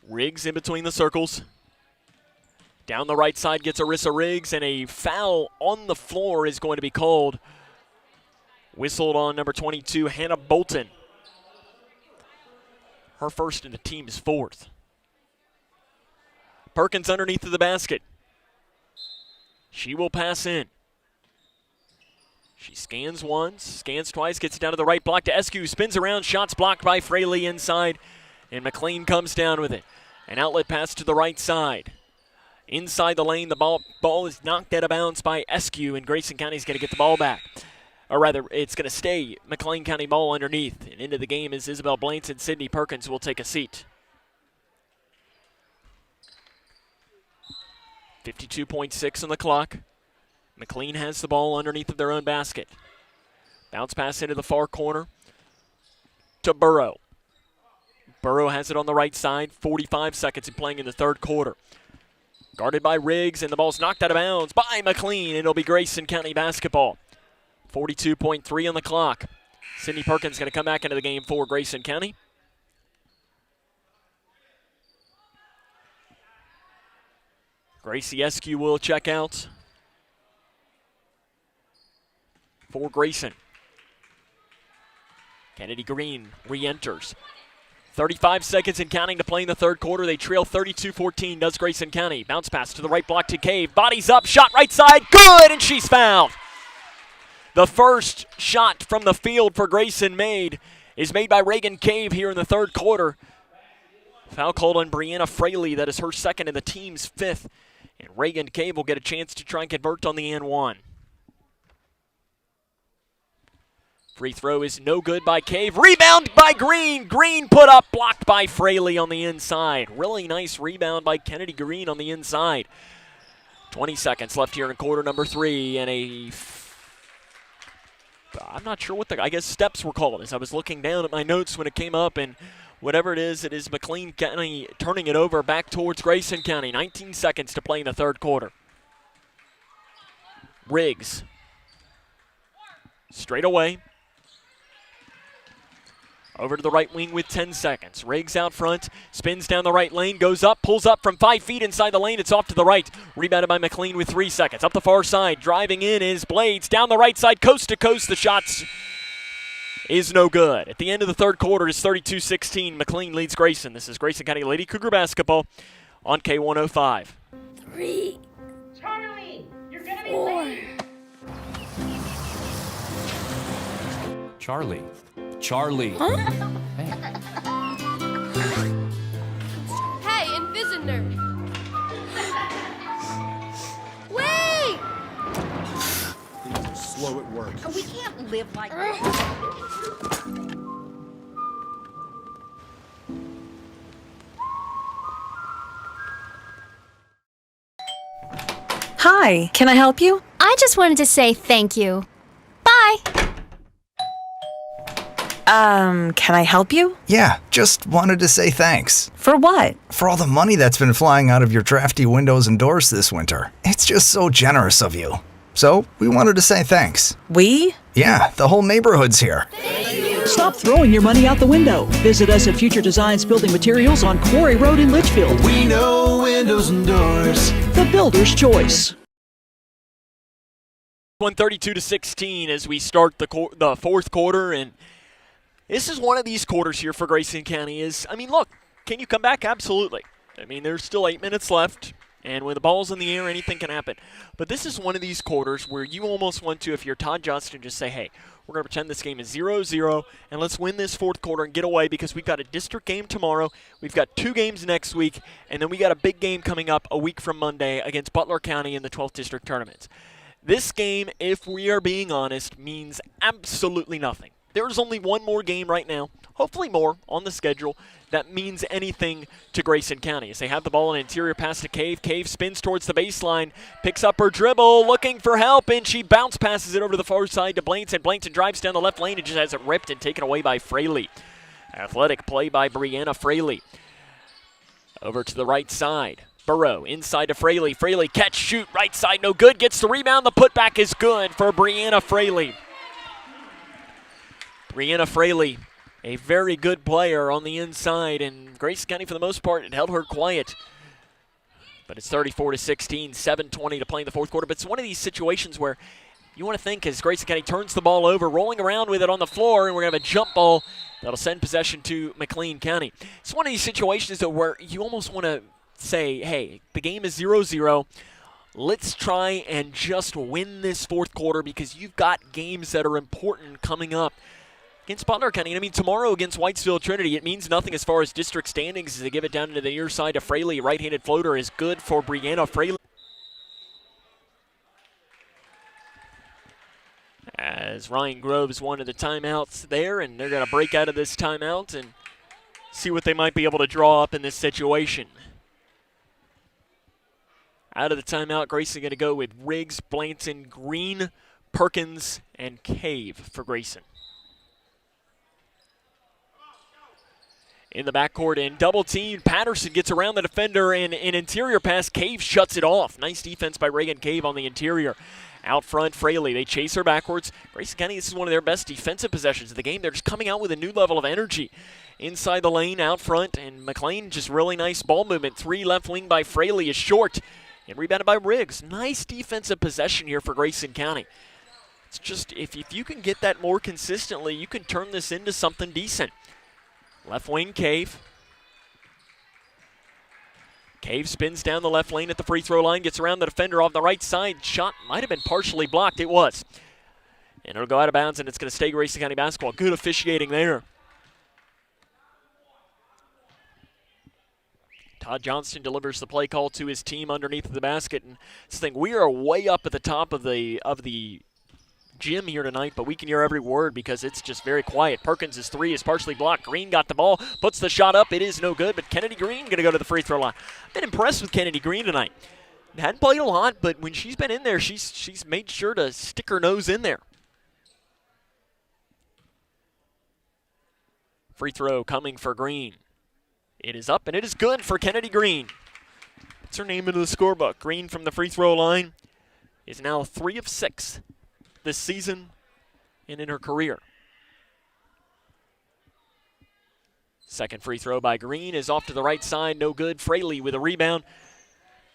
Speaker 1: Riggs in between the circles. Down the right side gets Arissa Riggs, and a foul on the floor is going to be called. Whistled on number 22, Hannah Bolton. Her first and the team's fourth. Perkins underneath of the basket. She will pass in. She scans once, scans twice, gets it down to the right block to Eskew, spins around, shots blocked by Fraley inside, and McLean comes down with it. An outlet pass to the right side. Inside the lane, the ball is knocked out of bounds by Eskew, and Grayson County's going to get the ball back. Or rather, it's going to stay McLean County ball underneath. And into the game is Isabel Blanton. Sydney Perkins will take a seat. 52.6 on the clock. McLean has the ball underneath of their own basket. Bounce pass into the far corner to Burrow. Burrow has it on the right side, 45 seconds in playing in the third quarter. Guarded by Riggs, and the ball's knocked out of bounds by McLean. It'll be Grayson County basketball. 42.3 on the clock. Sydney Perkins going to come back into the game for Grayson County. Gracie Eskew will check out for Grayson. Kennedy Green re-enters. 35 seconds and counting to play in the third quarter. They trail 32-14, does Grayson County. Bounce pass to the right block to Cave. Bodies up, shot right side, good, and she's fouled. The first shot from the field for Grayson is made by Reagan Cave here in the third quarter. Foul called on Brianna Fraley. That is her second and the team's fifth. And Reagan Cave will get a chance to try and convert on the N1. Free throw is no good by Cave. Rebound by Green. Green put up, blocked by Fraley on the inside. Really nice rebound by Kennedy Green on the inside. 20 seconds left here in quarter number 3, and I'm not sure what I guess steps were called as I was looking down at my notes when it came up, and whatever it is McLean County turning it over back towards Grayson County. 19 seconds to play in the third quarter. Riggs. Straight away. Over to the right wing with 10 seconds. Riggs out front, spins down the right lane, goes up, pulls up from 5 feet inside the lane. It's off to the right. Rebounded by McLean with 3 seconds. Up the far side, driving in is Blades. Down the right side, coast to coast. The shots is no good. At the end of the third quarter, it's 32-16. McLean leads Grayson. This is Grayson County Lady Cougar basketball on K105.
Speaker 3: 3. Charlie, you're going to be late.
Speaker 4: Charlie. Charlie.
Speaker 9: Huh?
Speaker 4: Hey.
Speaker 9: Hey, Invisitor! Wait!
Speaker 2: Slow at work.
Speaker 3: We can't live like that.
Speaker 8: Hi, can I help you?
Speaker 9: I just wanted to say thank you. Bye!
Speaker 8: Can I help you?
Speaker 11: Yeah, just wanted to say thanks.
Speaker 8: For what?
Speaker 11: For all the money that's been flying out of your drafty windows and doors this winter. It's just so generous of you. So, we wanted to say thanks.
Speaker 8: We?
Speaker 11: Yeah, the whole neighborhood's here.
Speaker 26: Stop throwing your money out the window. Visit us at Future Designs Building Materials on Quarry Road in Litchfield.
Speaker 27: We know windows and doors.
Speaker 26: The builder's choice.
Speaker 1: 132-16 as we start the fourth quarter, and this is one of these quarters here for Grayson County. Look, can you come back? Absolutely. There's still 8 minutes left, and when the ball's in the air, anything can happen. But this is one of these quarters where you almost want to, if you're Todd Johnston, just say, hey, we're going to pretend this game is 0-0, and let's win this fourth quarter and get away because we've got a district game tomorrow, we've got 2 games next week, and then we got a big game coming up a week from Monday against Butler County in the 12th District Tournament. This game, if we are being honest, means absolutely nothing. There's only one more game right now, hopefully more, on the schedule that means anything to Grayson County. As they have the ball, an interior pass to Cave. Cave spins towards the baseline, picks up her dribble, looking for help, and she bounce passes it over to the far side to Blainton. Blainton drives down the left lane and just has it ripped and taken away by Fraley. Athletic play by Brianna Fraley. Over to the right side. Burrow inside to Fraley. Fraley catch, shoot, right side, no good. Gets the rebound. The putback is good for Brianna Fraley. Brianna Fraley, a very good player on the inside, and Grayson County, for the most part, it held her quiet. But it's 34-16, 7:20 to play in the fourth quarter. But it's one of these situations where you want to think as Grayson County turns the ball over, rolling around with it on the floor, and we're going to have a jump ball that'll send possession to McLean County. It's one of these situations though where you almost want to say, hey, the game is 0-0. Let's try and just win this fourth quarter because you've got games that are important coming up against Butler County. Tomorrow against Whitesville Trinity, it means nothing as far as district standings as they give it down to the near side of Fraley. Right-handed floater is good for Brianna Fraley. As Ryan Groves wanted the timeouts there, and they're going to break out of this timeout and see what they might be able to draw up in this situation. Out of the timeout, Grayson going to go with Riggs, Blanton, Green, Perkins, and Cave for Grayson. in the backcourt and double teamed. Patterson gets around the defender and an interior pass. Cave shuts it off. Nice defense by Reagan Cave on the interior. Out front, Fraley. They chase her backwards. Grayson County, this is one of their best defensive possessions of the game. They're just coming out with a new level of energy. Inside the lane, out front, and McLean just really nice ball movement. 3 left wing by Fraley is short and rebounded by Riggs. Nice defensive possession here for Grayson County. It's just, if you can get that more consistently, you can turn this into something decent. Left wing, Cave. Cave spins down the left lane at the free throw line, gets around the defender off the right side. Shot might have been partially blocked. It was. And it'll go out of bounds, and it's going to stay Grayson County basketball. Good officiating there. Todd Johnston delivers the play call to his team underneath the basket. And this thing, we are way up at the top of the gym here tonight, but we can hear every word because it's just very quiet. Perkins' 3 is partially blocked. Green got the ball, puts the shot up. It is no good, but Kennedy Green going to go to the free throw line. I've been impressed with Kennedy Green tonight. Hadn't played a lot, but when she's been in there, she's made sure to stick her nose in there. Free throw coming for Green. It is up, and it is good for Kennedy Green. Puts her name into the scorebook. Green from the free throw line is now 3 of 6 this season and in her career. Second free throw by Green is off to the right side, no good. Fraley with a rebound,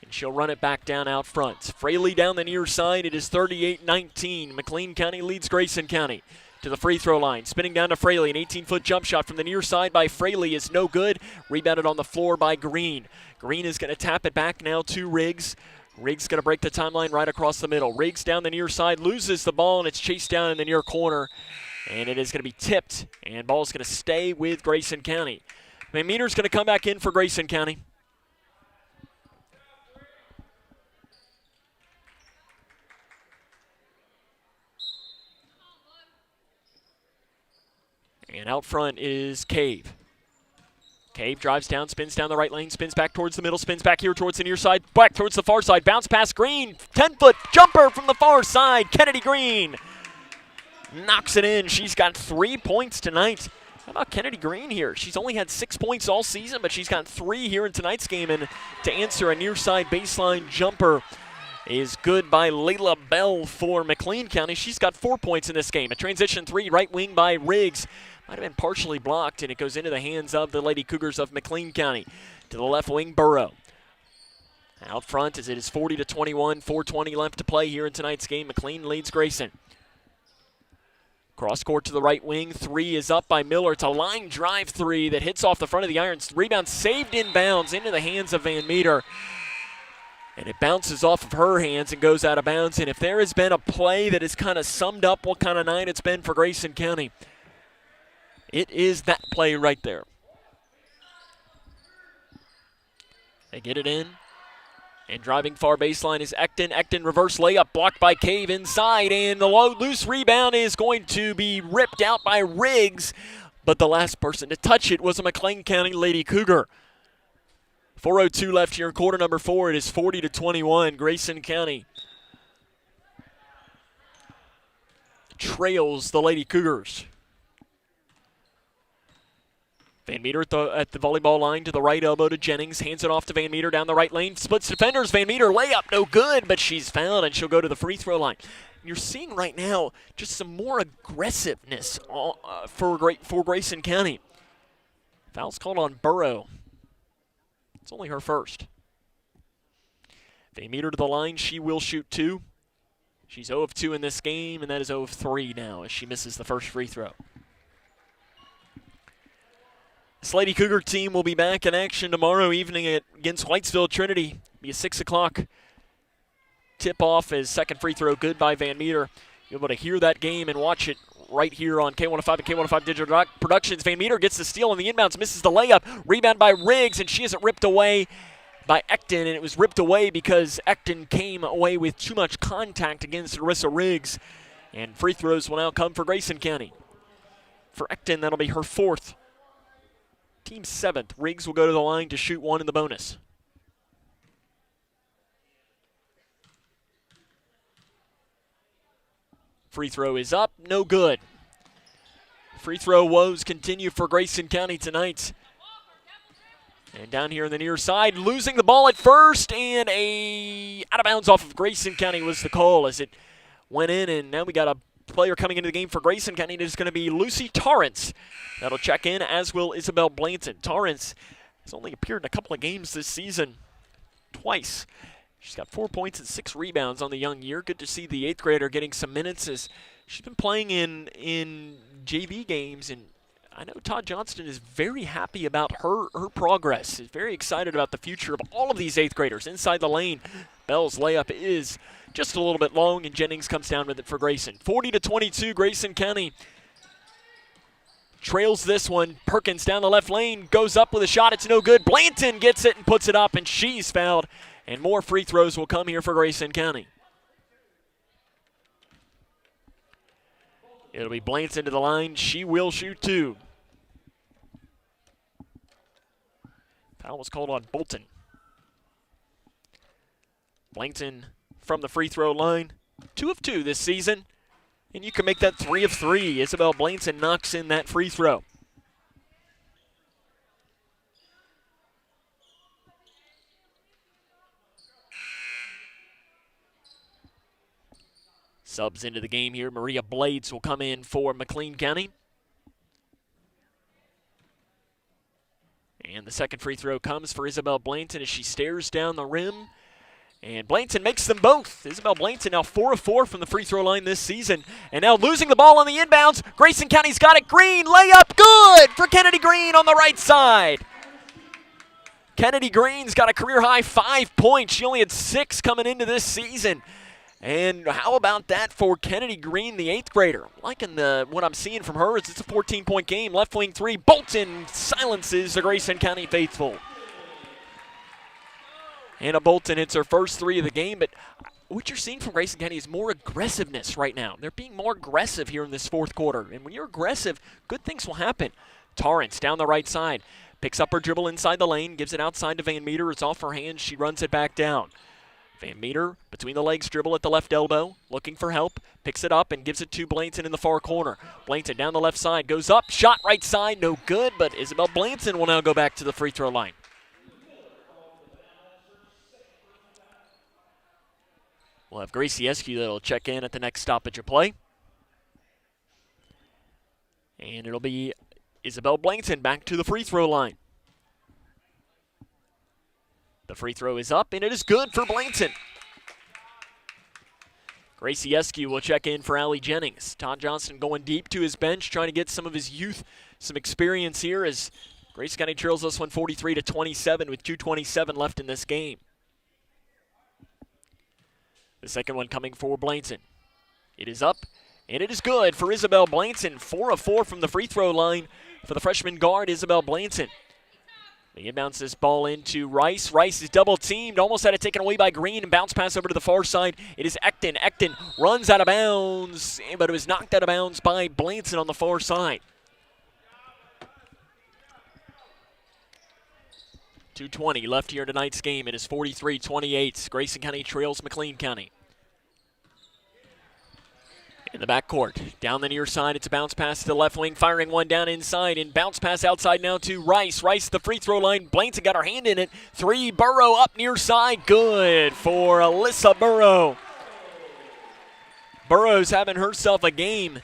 Speaker 1: and she'll run it back down out front. Fraley down the near side. It is 38-19. McLean County leads Grayson County. To the free throw line, spinning down to Fraley. An 18-foot jump shot from the near side by Fraley is no good. Rebounded on the floor by Green. Green is going to tap it back now to Riggs. Riggs going to break the timeline right across the middle. Riggs down the near side, loses the ball, and it's chased down in the near corner. And it is going to be tipped, and ball is going to stay with Grayson County. Van Meter's going to come back in for Grayson County. And out front is Cave. Cave drives down, spins down the right lane, spins back towards the middle, spins back here towards the near side, back towards the far side, bounce past Green, 10-foot jumper from the far side. Kennedy Green knocks it in. She's got 3 points tonight. How about Kennedy Green here? She's only had 6 points all season, but she's got 3 here in tonight's game. And to answer, a near side baseline jumper is good by Layla Bell for McLean County. She's got 4 points in this game. A transition 3, right wing by Riggs. Might have been partially blocked, and it goes into the hands of the Lady Cougars of McLean County. To the left wing, Burrow. Out front as it is 40-21, 4:20 left to play here in tonight's game. McLean leads Grayson. Cross court to the right wing. 3 is up by Miller. It's a line drive 3 that hits off the front of the iron. Rebound saved inbounds into the hands of Van Meter. And it bounces off of her hands and goes out of bounds. And if there has been a play that has kind of summed up what kind of night it's been for Grayson County, it is that play right there. They get it in. And driving far baseline is Ekton. Ekton reverse layup blocked by Cave inside. And the loose rebound is going to be ripped out by Riggs. But the last person to touch it was a McLean County Lady Cougar. 4:02 left here in quarter number 4. It is 40-21. Grayson County trails the Lady Cougars. Van Meter at the volleyball line to the right elbow to Jennings. Hands it off to Van Meter down the right lane. Splits defenders. Van Meter layup, no good, but she's fouled and she'll go to the free throw line. You're seeing right now just some more aggressiveness for Grayson County. Foul's called on Burrow. It's only her first. Van Meter to the line. She will shoot 2. She's 0 of 2 in this game, and that is 0 of 3 now as she misses the first free throw. This Lady Cougar team will be back in action tomorrow evening against Whitesville Trinity. It'll be a 6 o'clock tip-off as second free throw good by Van Meter. You'll be able to hear that game and watch it right here on K105 and K105 Digital Productions. Van Meter gets the steal on the inbounds, misses the layup. Rebound by Riggs, and she isn't ripped away by Ekton, and it was ripped away because Ekton came away with too much contact against Larissa Riggs. And free throws will now come for Grayson County. For Ekton, that'll be her 4th. Team 7th. Riggs will go to the line to shoot 1 in the bonus. Free throw is up, no good. Free throw woes continue for Grayson County tonight. And down here on the near side, losing the ball at first, and a out of bounds off of Grayson County was the call as it went in, and now we got a player coming into the game for Grayson County. It is going to be Lucy Torrance. That'll check in, as will Isabel Blanton. Torrance has only appeared in a couple of games this season, twice. She's got 4 points and 6 rebounds on the young year. Good to see the 8th grader getting some minutes as she's been playing in JV games, and I know Todd Johnston is very happy about her progress. He's very excited about the future of all of these 8th graders. Inside the lane, Bell's layup is just a little bit long, and Jennings comes down with it for Grayson. 40-22, Grayson County trails this one. Perkins down the left lane, goes up with a shot. It's no good. Blanton gets it and puts it up, and she's fouled. And more free throws will come here for Grayson County. It'll be Blanton to the line. She will shoot 2. Foul was called on Bolton. Blanton from the free throw line, 2 of 2 this season, and you can make that 3 of 3. Isabel Blanton knocks in that free throw. Subs into the game here. Maria Blades will come in for McLean County. And the second free throw comes for Isabel Blanton as she stares down the rim. And Blanton makes them both. Isabel Blanton now 4 of 4 from the free throw line this season. And now losing the ball on the inbounds. Grayson County's got it. Green, layup, good for Kennedy Green on the right side. Kennedy Green's got a career high 5 points. She only had 6 coming into this season. And how about that for Kennedy Green, the 8th grader? I'm liking what I'm seeing from her. It's a 14-point game. Left wing 3. Bolton silences the Grayson County faithful. Anna Bolton hits her first 3 of the game, but what you're seeing from Grayson County is more aggressiveness right now. They're being more aggressive here in this 4th quarter. And when you're aggressive, good things will happen. Torrance down the right side. Picks up her dribble inside the lane. Gives it outside to Van Meter. It's off her hands. She runs it back down. Van Meter, between the legs dribble at the left elbow, looking for help, picks it up and gives it to Blanton in the far corner. Blanton down the left side, goes up, shot right side, no good, but Isabel Blanton will now go back to the free throw line. We'll have Gracie Eskew that'll check in at the next stoppage of play. And it'll be Isabel Blanton back to the free throw line. The free throw is up, and it is good for Blanton. Gracie Eskew will check in for Allie Jennings. Todd Johnston going deep to his bench, trying to get some of his youth, some experience here as Grayson County trails this one 43-27 with 2:27 left in this game. The second one coming for Blanton. It is up, and it is good for Isabel Blanton. 4 of 4 from the free throw line for the freshman guard, Isabel Blanton. He inbounds this ball into Rice. Rice is double teamed, almost had it taken away by Green, and bounce pass over to the far side. It is Ecton. Ecton runs out of bounds, but it was knocked out of bounds by Blanton on the far side. 2:20 left here in tonight's game. It is 43-28. Grayson County trails McLean County. In the backcourt, down the near side, it's a bounce pass to the left wing, firing one down inside, and bounce pass outside now to Rice. Rice, the free throw line. Blanton got her hand in it. 3, Burrow up near side. Good for Alyssa Burrow. Burrow's having herself a game.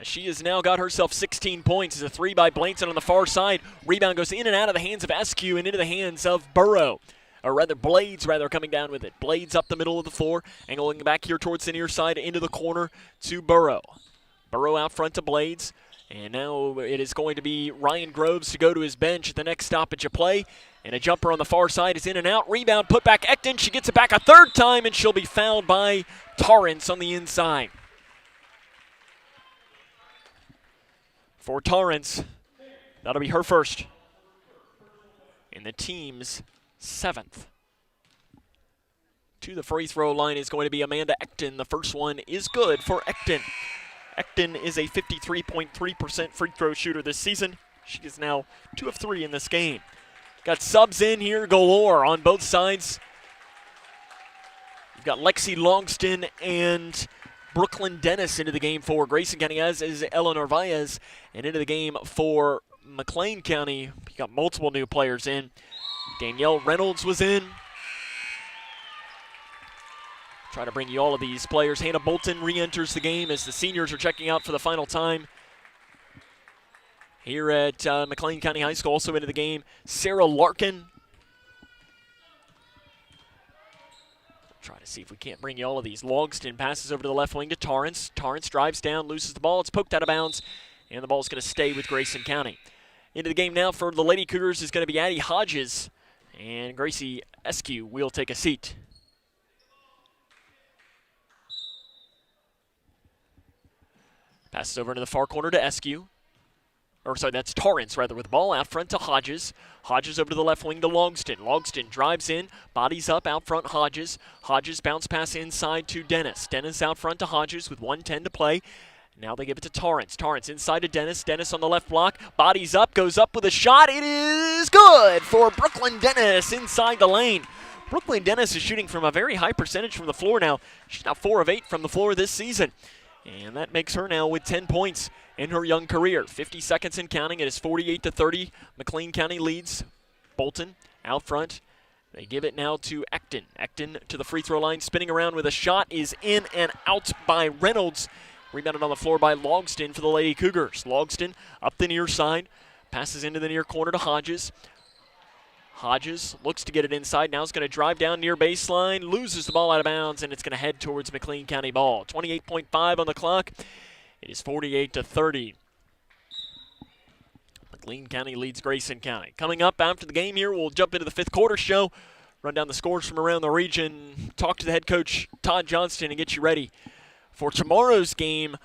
Speaker 1: She has now got herself 16 points. It's a 3 by Blanton on the far side. Rebound goes in and out of the hands of Eskew and into the hands of Burrow. Or rather, Blades coming down with it. Blades up the middle of the floor, angling back here towards the near side into the corner to Burrow. Burrow out front to Blades, and now it is going to be Ryan Groves to go to his bench at the next stoppage of play. And a jumper on the far side is in and out. Rebound, put back Ecton. She gets it back a 3rd time, and she'll be fouled by Torrance on the inside. For Torrance, that'll be her first. And the team's 7th. To the free throw line is going to be Amanda Ecton. The first one is good for Ecton. Ecton is a 53.3% free throw shooter this season. She is now 2 of 3 in this game. Got subs in here galore on both sides. You've got Lexi Longston and Brooklyn Dennis into the game for Grayson County, as is Eleanor Valles. And into the game for McLean County, you got multiple new players in. Danielle Reynolds was in. Try to bring you all of these players. Hannah Bolton re-enters the game as the seniors are checking out for the final time. Here at McLean County High School, also into the game, Sarah Larkin. Try to see if we can't bring you all of these. Logston passes over to the left wing to Torrance. Torrance drives down, loses the ball. It's poked out of bounds, and the ball's going to stay with Grayson County. Into the game now for the Lady Cougars is going to be Addie Hodges, and Gracie Eskew will take a seat. Passes over into the far corner to Eskew. Or sorry, that's Torrance rather, with the ball out front to Hodges. Hodges over to the left wing to Logston. Logston drives in, bodies up out front Hodges. Hodges bounce pass inside to Dennis. Dennis out front to Hodges with 1:10 to play. Now they give it to Torrance. Torrance inside to Dennis. Dennis on the left block. Bodies up, goes up with a shot. It is good for Brooklyn Dennis inside the lane. Brooklyn Dennis is shooting from a very high percentage from the floor now. She's now 4 of 8 from the floor this season. And that makes her now with 10 points in her young career. 50 seconds and counting. It is 48-30. McLean County leads. Bolton out front. They give it now to Ecton. Ecton to the free throw line, spinning around with a shot, is in and out by Reynolds. Rebounded on the floor by Logston for the Lady Cougars. Logston up the near side, passes into the near corner to Hodges. Hodges looks to get it inside. Now is going to drive down near baseline, loses the ball out of bounds, and it's going to head towards McLean County ball. 28.5 on the clock. It is 48-30. McLean County leads Grayson County. Coming up after the game here, we'll jump into the fifth quarter show, run down the scores from around the region, talk to the head coach, Todd Johnston, and get you ready for tomorrow's game.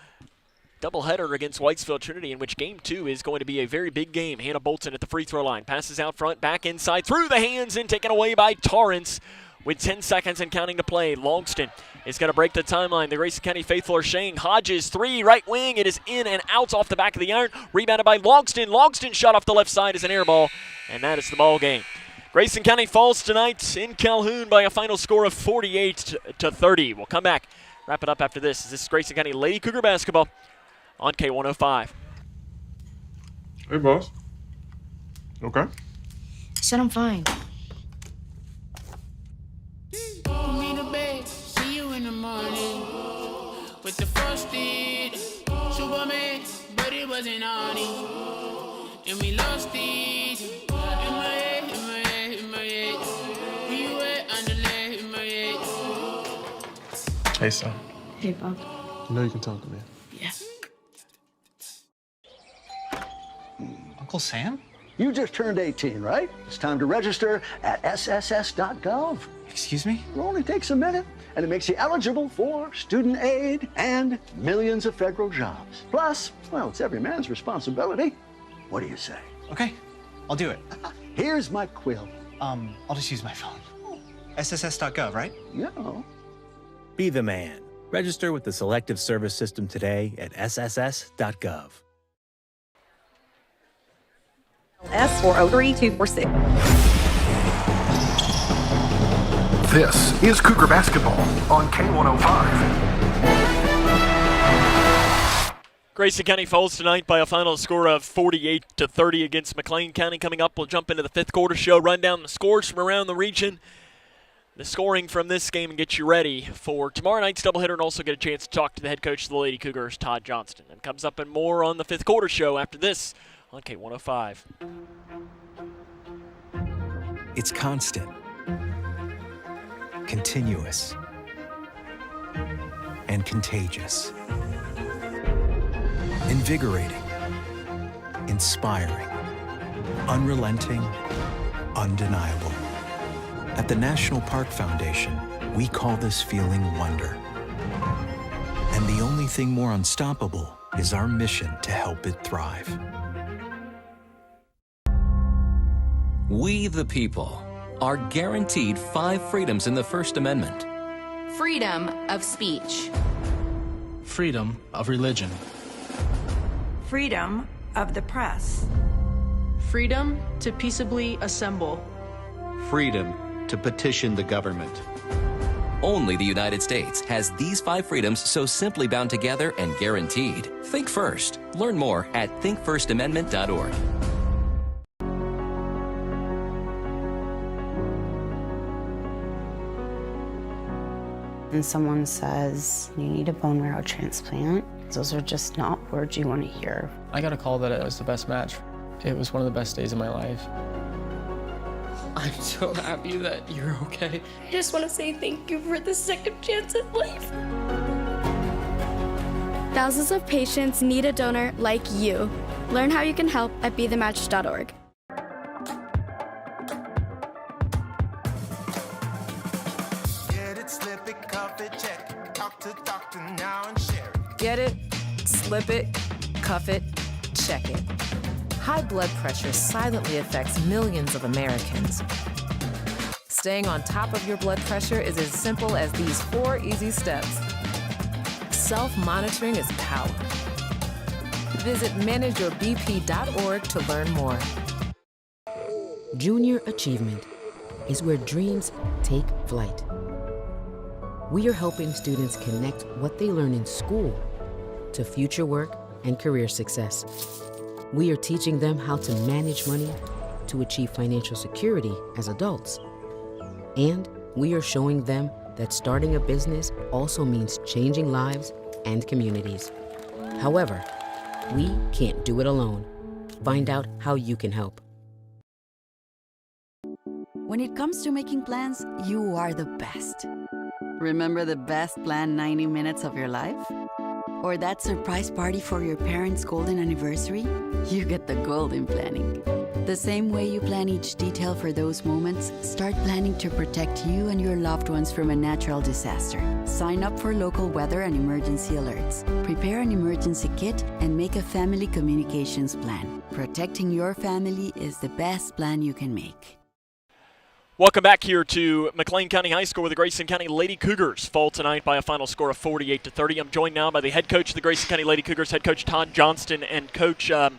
Speaker 1: Doubleheader against Whitesville Trinity, in which game 2 is going to be a very big game. Hannah Bolton at the free throw line. Passes out front, back inside, through the hands, and taken away by Torrance with 10 seconds and counting to play. Logston is going to break the timeline. The Grayson County faithful are saying Hodges, 3, right wing. It is in and out off the back of the iron. Rebounded by Logston. Logston shot off the left side as an air ball, and that is the ball game. Grayson County falls tonight in Calhoun by a final score of 48-30. We'll come back, wrap it up after this. This is Grayson County Lady Cougar basketball on K105.
Speaker 2: Hey, boss. Okay.
Speaker 6: I said I'm fine.
Speaker 7: See you in the morning with the frosted Superman, but it wasn't on it, and we lost it. In my head, in my head, in my head. Where you at? Underlay in my head.
Speaker 2: Hey, son.
Speaker 6: Hey, Bob.
Speaker 2: You know you can talk to me.
Speaker 6: Yeah.
Speaker 13: Uncle Sam? You just turned 18, right? It's time to register at sss.gov. Excuse me? It only takes a minute, and it makes you eligible for student aid and millions of federal jobs. Plus, well, it's every man's responsibility. What do you say? Okay, I'll do it. Here's my quill. I'll just use my phone. sss.gov, right? Yeah.
Speaker 14: Be the man. Register with the Selective Service System today at sss.gov.
Speaker 24: S403246.
Speaker 15: This is Cougar Basketball on K105.
Speaker 1: Grayson County falls tonight by a final score of 48-30 against McLean County. Coming up, we'll jump into the fifth quarter show, run down the scores from around the region, the scoring from this game, and get you ready for tomorrow night's doubleheader, and also get a chance to talk to the head coach of the Lady Cougars, Todd Johnston. And comes up and more on the fifth quarter show after this on K105.
Speaker 16: It's constant, continuous, and contagious. Invigorating, inspiring, unrelenting, undeniable. At the National Park Foundation, we call this feeling wonder. And the only thing more unstoppable is our mission to help it thrive.
Speaker 4: We, the people, are guaranteed 5 freedoms in the First Amendment.
Speaker 17: Freedom of speech.
Speaker 18: Freedom of religion.
Speaker 28: Freedom of the press.
Speaker 17: Freedom to peaceably assemble.
Speaker 29: Freedom to petition the government.
Speaker 4: Only the United States has these 5 freedoms so simply bound together and guaranteed. Think first. Learn more at thinkfirstamendment.org.
Speaker 6: and someone says, you need a bone marrow transplant, those are just not words you want to hear.
Speaker 5: I got a call that it was the best match. It was one of the best days of my life. I'm so happy that you're okay.
Speaker 9: I just want to say thank you for the second chance at life. Thousands of patients need a donor like you. Learn how you can help at BeTheMatch.org.
Speaker 27: Get it, slip it, cuff it, check it. Talk to doctor now and share it.
Speaker 10: Get it, slip it, cuff it, check it. High blood pressure silently affects millions of Americans. Staying on top of your blood pressure is as simple as these 4 easy steps. Self-monitoring is power. Visit manageyourbp.org to learn more.
Speaker 12: Junior achievement is where dreams take flight. We are helping students connect what they learn in school to future work and career success. We are teaching them how to manage money to achieve financial security as adults. And we are showing them that starting a business also means changing lives and communities. However, we can't do it alone. Find out how you can help.
Speaker 19: When it comes to making plans, you are the best. Remember the best planned 90 minutes of your life? Or that surprise party for your parents' golden anniversary? You get the golden planning. The same way you plan each detail for those moments, start planning to protect you and your loved ones from a natural disaster. Sign up for local weather and emergency alerts. Prepare an emergency kit and make a family communications plan. Protecting your family is the best plan you can make.
Speaker 1: Welcome back here to McLean County High School, where the Grayson County Lady Cougars fall tonight by a final score of 48-30. I'm joined now by the head coach of the Grayson County Lady Cougars, head coach Todd Johnston. And Coach, I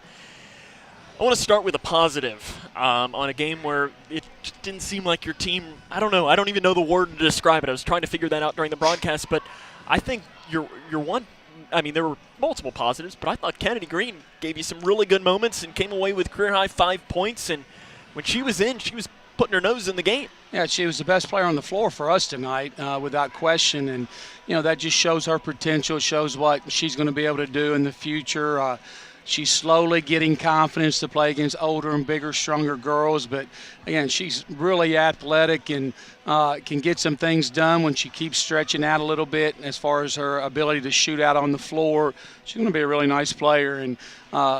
Speaker 1: want to start with a positive on a game where it just didn't seem like your team, I don't know, I don't even know the word to describe it. I was trying to figure that out during the broadcast, but I think you're one. I mean, there were multiple positives, but I thought Kennedy Green gave you some really good moments and came away with career-high 5 points. And when she was in, she was putting her nose in the game.
Speaker 20: Yeah, she was the best player on the floor for us tonight, without question. And, you know, that just shows her potential, shows what she's going to be able to do in the future. She's slowly getting confidence to play against older and bigger, stronger girls. But, again, she's really athletic and can get some things done when she keeps stretching out a little bit as far as her ability to shoot out on the floor. She's going to be a really nice player. And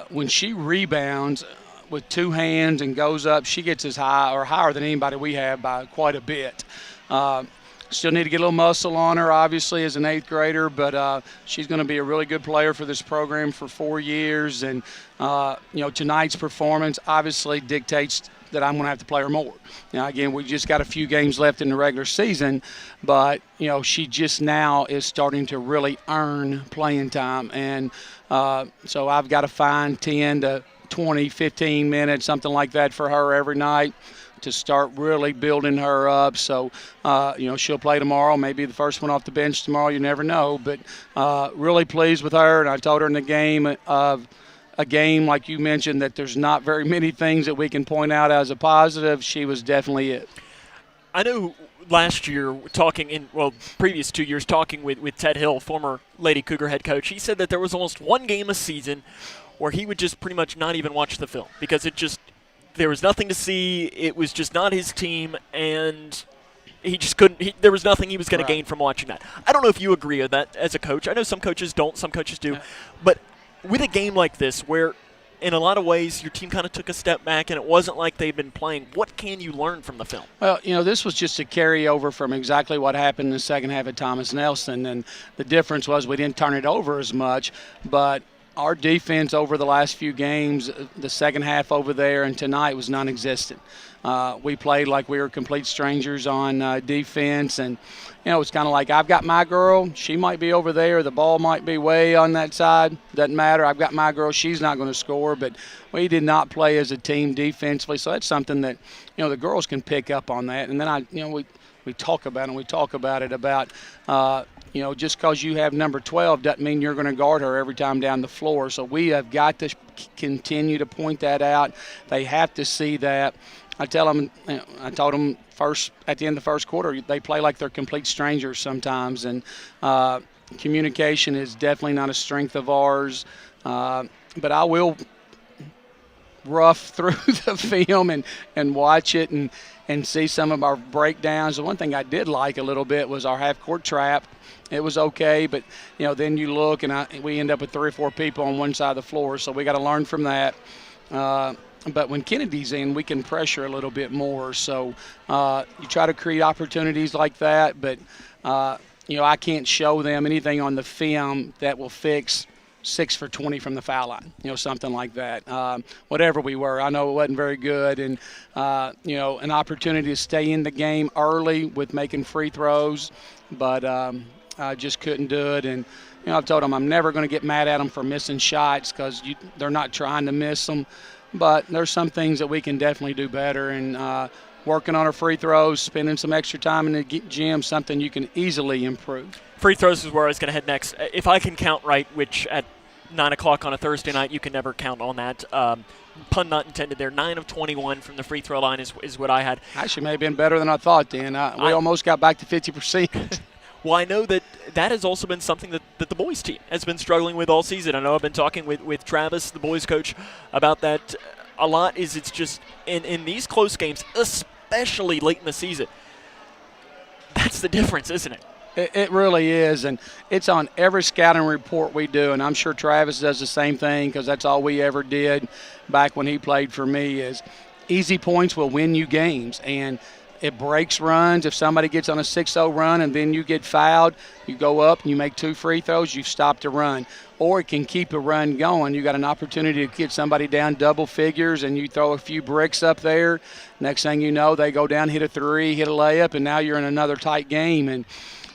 Speaker 20: when she rebounds with 2 hands and goes up, she gets as high or higher than anybody we have by quite a bit. Still need to get a little muscle on her, obviously, as an 8th grader, but she's going to be a really good player for this program for 4 years. And, you know, tonight's performance obviously dictates that I'm going to have to play her more. Now, again, we just got a few games left in the regular season, but, you know, she just now is starting to really earn playing time. And so I've got to find 10 to 20, 15 minutes, something like that for her every night to start really building her up. So, you know, she'll play tomorrow, maybe the first one off the bench tomorrow, you never know. But really pleased with her, and I told her in the game of a game, like you mentioned, that there's not very many things that we can point out as a positive. She was definitely it.
Speaker 1: I know last year, previous 2 years, talking with Ted Hill, former Lady Cougar head coach, he said that there was almost one game a season where he would just pretty much not even watch the film because there was nothing to see. It was just not his team, and he just couldn't. There was nothing he was going to gain from watching that. I don't know if you agree with that as a coach. I know some coaches don't, some coaches do. But with a game like this where in a lot of ways your team kind of took a step back and it wasn't like they've been playing, what can you learn from the film?
Speaker 20: Well, you know, this was just a carryover from exactly what happened in the second half of Thomas Nelson, and the difference was we didn't turn it over as much, but our defense over the last few games, the second half over there and tonight, was non-existent. We played like we were complete strangers on defense, and, you know, it's kind of like I've got my girl. She might be over there. The ball might be way on that side. Doesn't matter. I've got my girl. She's not going to score, but we did not play as a team defensively, so that's something that, you know, the girls can pick up on that. And then we talk about it, you know, just because you have number 12 doesn't mean you're going to guard her every time down the floor. So we have got to continue to point that out. They have to see that. I told them at the end of the first quarter, they play like they're complete strangers sometimes, and communication is definitely not a strength of ours. But I will rough through the film and watch it and see some of our breakdowns. The one thing I did like a little bit was our half-court trap. It was okay, but then you look and we end up with 3 or 4 people on one side of the floor, so we got to learn from that. But when Kennedy's in, we can pressure a little bit more. So you try to create opportunities like that, but I can't show them anything on the film that will fix 6 for 20 from the foul line, something like that. Whatever we were, I know it wasn't very good, and an opportunity to stay in the game early with making free throws, but I just couldn't do it. And I've told them I'm never going to get mad at them for missing shots because they're not trying to miss them. But there's some things that we can definitely do better, and working on our free throws, spending some extra time in the gym, something you can easily improve.
Speaker 1: Free throws is where I was going to head next. If I can count right, which at 9 o'clock on a Thursday night, you can never count on that. Pun not intended there. 9 of 21 from the free throw line is what I had.
Speaker 20: Actually, may have been better than I thought, Dan. We almost got back to 50%.
Speaker 1: Well, I know that has also been something that the boys team has been struggling with all season. I know I've been talking with Travis, the boys coach, about that a lot. It's just in these close games, especially late in the season, that's the difference, isn't it?
Speaker 20: It really is, and it's on every scouting report we do, and I'm sure Travis does the same thing because that's all we ever did back when he played for me is easy points will win you games, and it breaks runs. If somebody gets on a 6-0 run and then you get fouled, you go up and you make 2 free throws, you've stopped a run. Or it can keep a run going. You got an opportunity to get somebody down double figures and you throw a few bricks up there. Next thing you know, they go down, hit a 3, hit a layup, and now you're in another tight game. And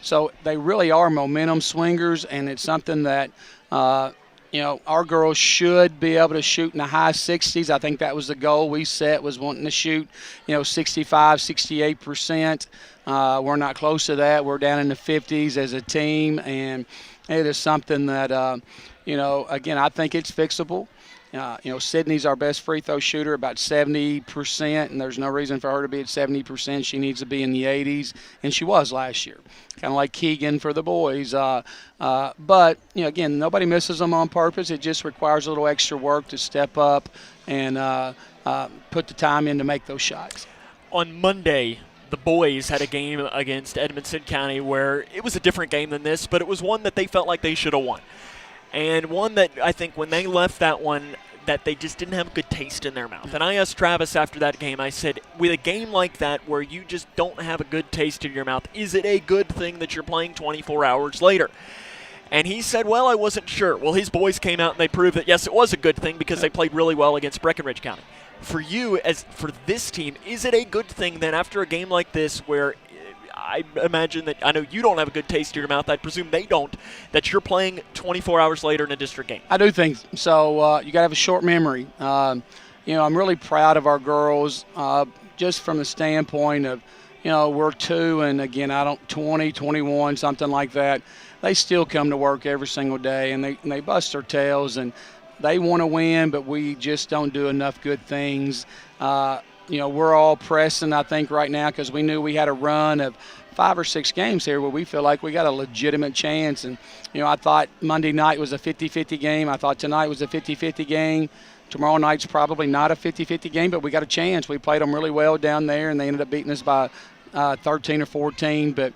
Speaker 20: so they really are momentum swingers, and it's something that our girls should be able to shoot in the high 60s. I think that was the goal we set, was wanting to shoot, 65, 68%. We're not close to that. We're down in the 50s as a team, and it is something that, again, I think it's fixable. Sydney's our best free throw shooter, about 70%, and there's no reason for her to be at 70%. She needs to be in the 80s, and she was last year, kind of like Keegan for the boys. But, again, nobody misses them on purpose. It just requires a little extra work to step up and put the time in to make those shots.
Speaker 1: On Monday, the boys had a game against Edmonson County where it was a different game than this, but it was one that they felt like they should have won. And one that I think when they left that one, that they just didn't have a good taste in their mouth. And I asked Travis after that game, I said, with a game like that where you just don't have a good taste in your mouth, is it a good thing that you're playing 24 hours later? And he said, well, I wasn't sure. Well, his boys came out and they proved that, yes, it was a good thing because they played really well against Breckenridge County. For you, for this team, is it a good thing then after a game like this where I imagine that, I know you don't have a good taste in your mouth, I presume they don't, that you're playing 24 hours later in a district game?
Speaker 20: I do think so. You got to have a short memory. I'm really proud of our girls just from the standpoint of, we're 2 and, again, 20, 21, something like that. They still come to work every single day, and they bust their tails, and they want to win, but we just don't do enough good things. We're all pressing, I think, right now because we knew we had a run of 5 or 6 games here where we feel like we got a legitimate chance. And, I thought Monday night was a 50-50 game. I thought tonight was a 50-50 game. Tomorrow night's probably not a 50-50 game, but we got a chance. We played them really well down there, and they ended up beating us by 13 or 14. But,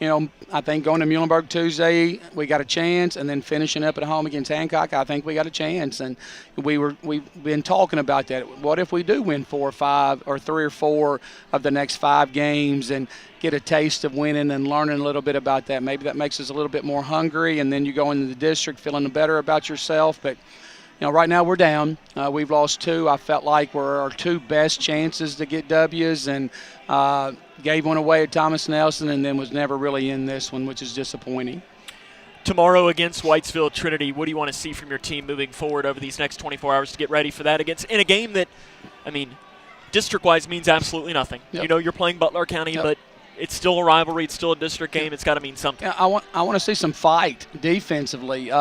Speaker 20: I think going to Muhlenberg Tuesday, we got a chance, and then finishing up at home against Hancock, I think we got a chance. And we've been talking about that. What if we do win 4 or 5 or 3 or 4 of the next 5 games and get a taste of winning and learning a little bit about that? Maybe that makes us a little bit more hungry, and then you go into the district feeling better about yourself. But right now we're down. We've lost 2. I felt like were our 2 best chances to get W's, and gave one away at Thomas Nelson and then was never really in this one, which is disappointing.
Speaker 1: Tomorrow against Whitesville Trinity, what do you want to see from your team moving forward over these next 24 hours to get ready for that in a game that, district-wise means absolutely nothing.
Speaker 20: Yep.
Speaker 1: You're playing Butler County, but it's still a rivalry. It's still a district game. It's got to mean something.
Speaker 20: I want to see some fight defensively.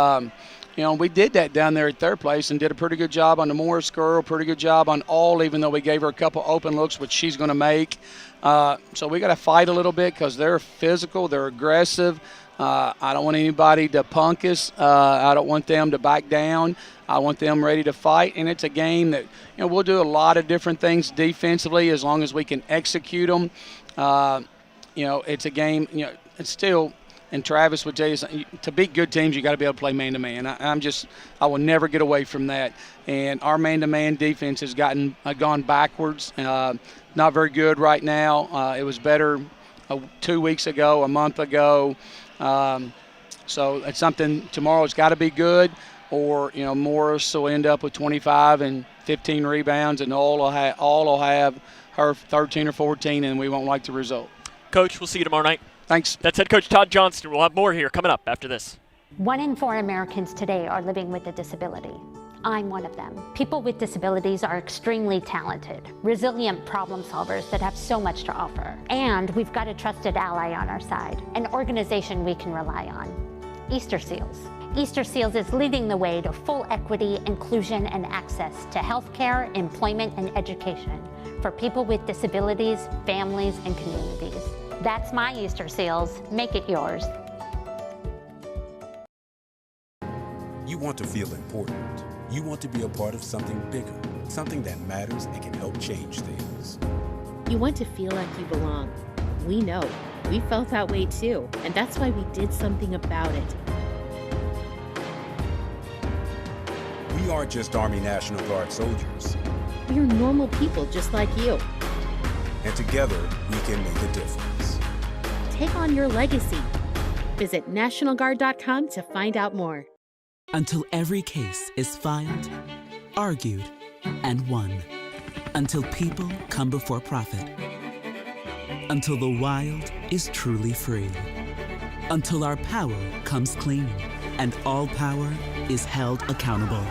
Speaker 20: we did that down there at their place and did a pretty good job on the Morris girl, pretty good job on all, even though we gave her a couple open looks, which she's going to make. So we got to fight a little bit because they're physical, they're aggressive. I don't want anybody to punk us. I don't want them to back down. I want them ready to fight, and it's a game that we'll do a lot of different things defensively as long as we can execute them. It's a game. It's still. And Travis would tell you, to beat good teams, you got to be able to play man-to-man. I will never get away from that. And our man-to-man defense has gone backwards. Not very good right now. It was better 2 weeks ago, a month ago. So it's something tomorrow's got to be good, or Morris will end up with 25 and 15 rebounds, and all will have her 13 or 14, and we won't like the result.
Speaker 1: Coach, we'll see you tomorrow night.
Speaker 20: Thanks.
Speaker 1: That's head coach Todd Johnston. We'll have more here coming up after this.
Speaker 3: 1 in 4 Americans today are living with a disability. I'm one of them. People with disabilities are extremely talented, resilient problem solvers that have so much to offer. And we've got a trusted ally on our side, an organization we can rely on. Easter Seals. Easter Seals is leading the way to full equity, inclusion, and access to healthcare, employment, and education for people with disabilities, families, and communities. That's my Easter Seals. Make it yours.
Speaker 8: You want to feel important. You want to be a part of something bigger, something that matters and can help change things.
Speaker 11: You want to feel like you belong. We know. We felt that way too, and that's why we did something about it.
Speaker 8: We aren't just Army National Guard soldiers.
Speaker 11: We are normal people just like you.
Speaker 8: And together, we can make a difference.
Speaker 11: Take on your legacy. Visit NationalGuard.com to find out more.
Speaker 21: Until every case is filed, argued, and won. Until people come before profit. Until the wild is truly free. Until our power comes clean and all power is held accountable.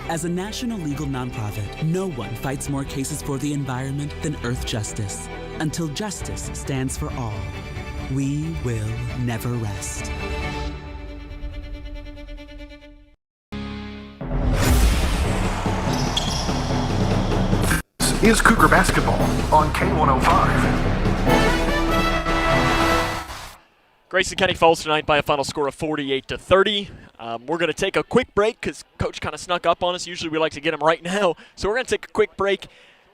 Speaker 21: As a national legal nonprofit, no one fights more cases for the environment than Earth Justice. Until justice stands for all, we will never rest.
Speaker 15: This is Cougar Basketball on K105.
Speaker 1: Grayson County falls tonight by a final score of 48-30. We're going to take a quick break because Coach kind of snuck up on us. Usually we like to get him right now. So we're going to take a quick break,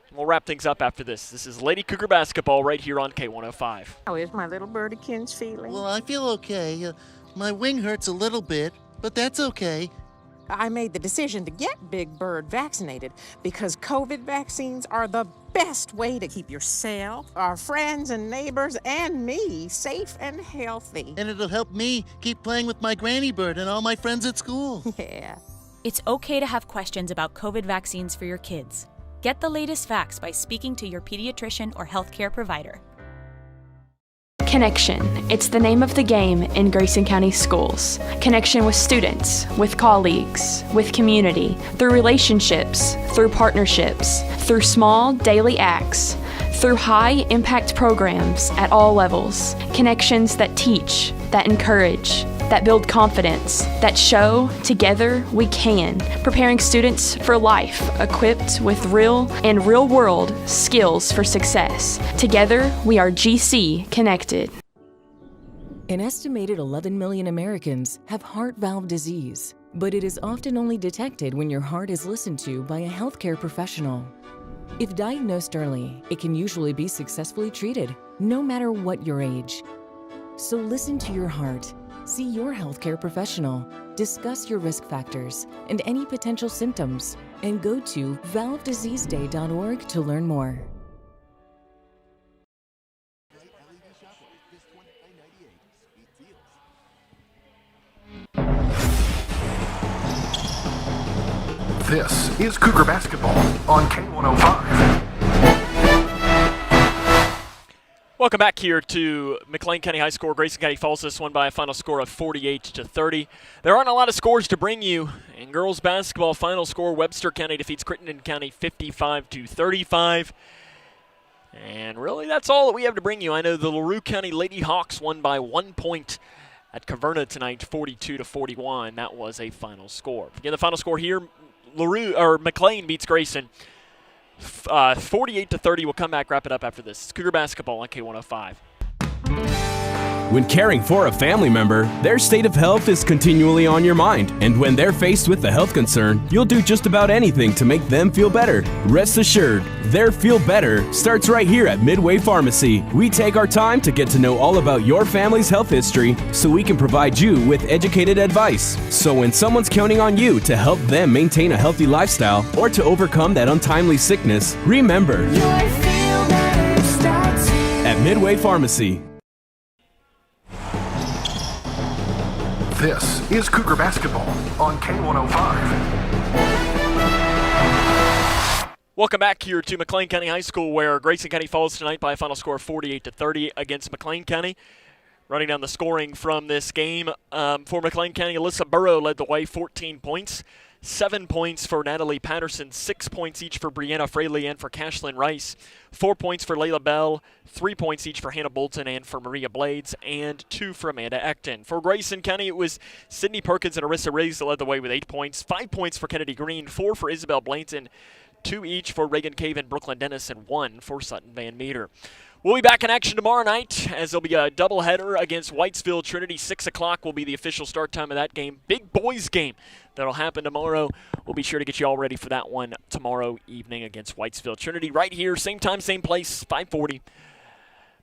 Speaker 1: and we'll wrap things up after this. This is Lady Cougar Basketball right here on K105.
Speaker 22: How is my little birdykins feeling?
Speaker 11: Well, I feel okay. My wing hurts a little bit, but that's okay.
Speaker 22: I made the decision to get Big Bird vaccinated because COVID vaccines are the best way to keep yourself, our friends and neighbors, and me safe and healthy.
Speaker 11: And it'll help me keep playing with my granny bird and all my friends at school.
Speaker 22: Yeah.
Speaker 23: It's okay to have questions about COVID vaccines for your kids. Get the latest facts by speaking to your pediatrician or healthcare provider.
Speaker 9: Connection. It's the name of the game in Grayson County schools. Connection with students, with colleagues, with community, through relationships, through partnerships, through small daily acts, through high-impact programs at all levels. Connections that teach, that encourage, that build confidence, that show together we can, preparing students for life, equipped with real and real-world skills for success. Together, we are GC Connected.
Speaker 12: An estimated 11 million Americans have heart valve disease, but it is often only detected when your heart is listened to by a healthcare professional. If diagnosed early, it can usually be successfully treated, no matter what your age. So listen to your heart. See your healthcare professional, discuss your risk factors and any potential symptoms, and go to valvediseaseday.org to learn more.
Speaker 15: This is Cougar Basketball on K105.
Speaker 1: Welcome back here to McLean County High School. Grayson County falls this one by a final score of 48-30. There aren't a lot of scores to bring you. In girls basketball, final score, Webster County defeats Crittenden County 55-35. And really, that's all that we have to bring you. I know the LaRue County Lady Hawks won by 1 point at Caverna tonight, 42-41. That was a final score. Again, the final score here, McLean beats Grayson 48-30. We'll come back, wrap it up after this. It's Cougar basketball on K105.
Speaker 2: When caring for a family member, their state of health is continually on your mind. And when they're faced with a health concern, you'll do just about anything to make them feel better. Rest assured, their feel better starts right here at Midway Pharmacy. We take our time to get to know all about your family's health history so we can provide you with educated advice. So when someone's counting on you to help them maintain a healthy lifestyle or to overcome that untimely sickness, remember, your feel better starts here at Midway Pharmacy.
Speaker 15: This is Cougar basketball on K105.
Speaker 1: Welcome back here to McLean County High School, where Grayson County falls tonight by a final score of 48-30 against McLean County. Running down the scoring from this game for McLean County, Alyssa Burrow led the way, 14 points. 7 points for Natalie Patterson, 6 points each for Brianna Fraley and for Cashlyn Rice, 4 points for Layla Bell, 3 points each for Hannah Bolton and for Maria Blades, and 2 for Amanda Ecton. For Grayson County, it was Sydney Perkins and Arissa Riggs that led the way with 8 points, 5 points for Kennedy Green, 4 for Isabel Blanton, 2 each for Reagan Cave and Brooklyn Dennis, and 1 for Sutton Van Meter. We'll be back in action tomorrow night as there'll be a doubleheader against Whitesville Trinity. 6 o'clock will be the official start time of that game. Big boys game that'll happen tomorrow. We'll be sure to get you all ready for that one tomorrow evening against Whitesville Trinity. Right here, same time, same place, 5:40.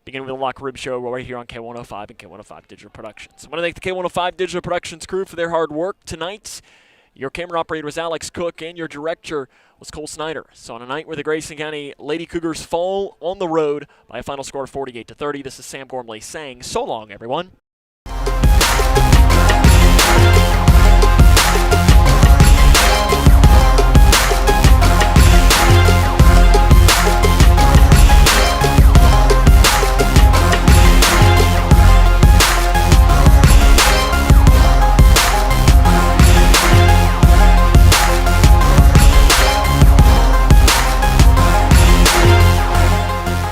Speaker 1: Beginning with the Locker Room Show right here on K105 and K105 Digital Productions. I want to thank the K105 Digital Productions crew for their hard work tonight. Your camera operator was Alex Cook, and your director was Cole Snyder. So on a night where the Grayson County Lady Cougars fall on the road by a final score of 48-30, this is Sam Gormley saying so long, everyone.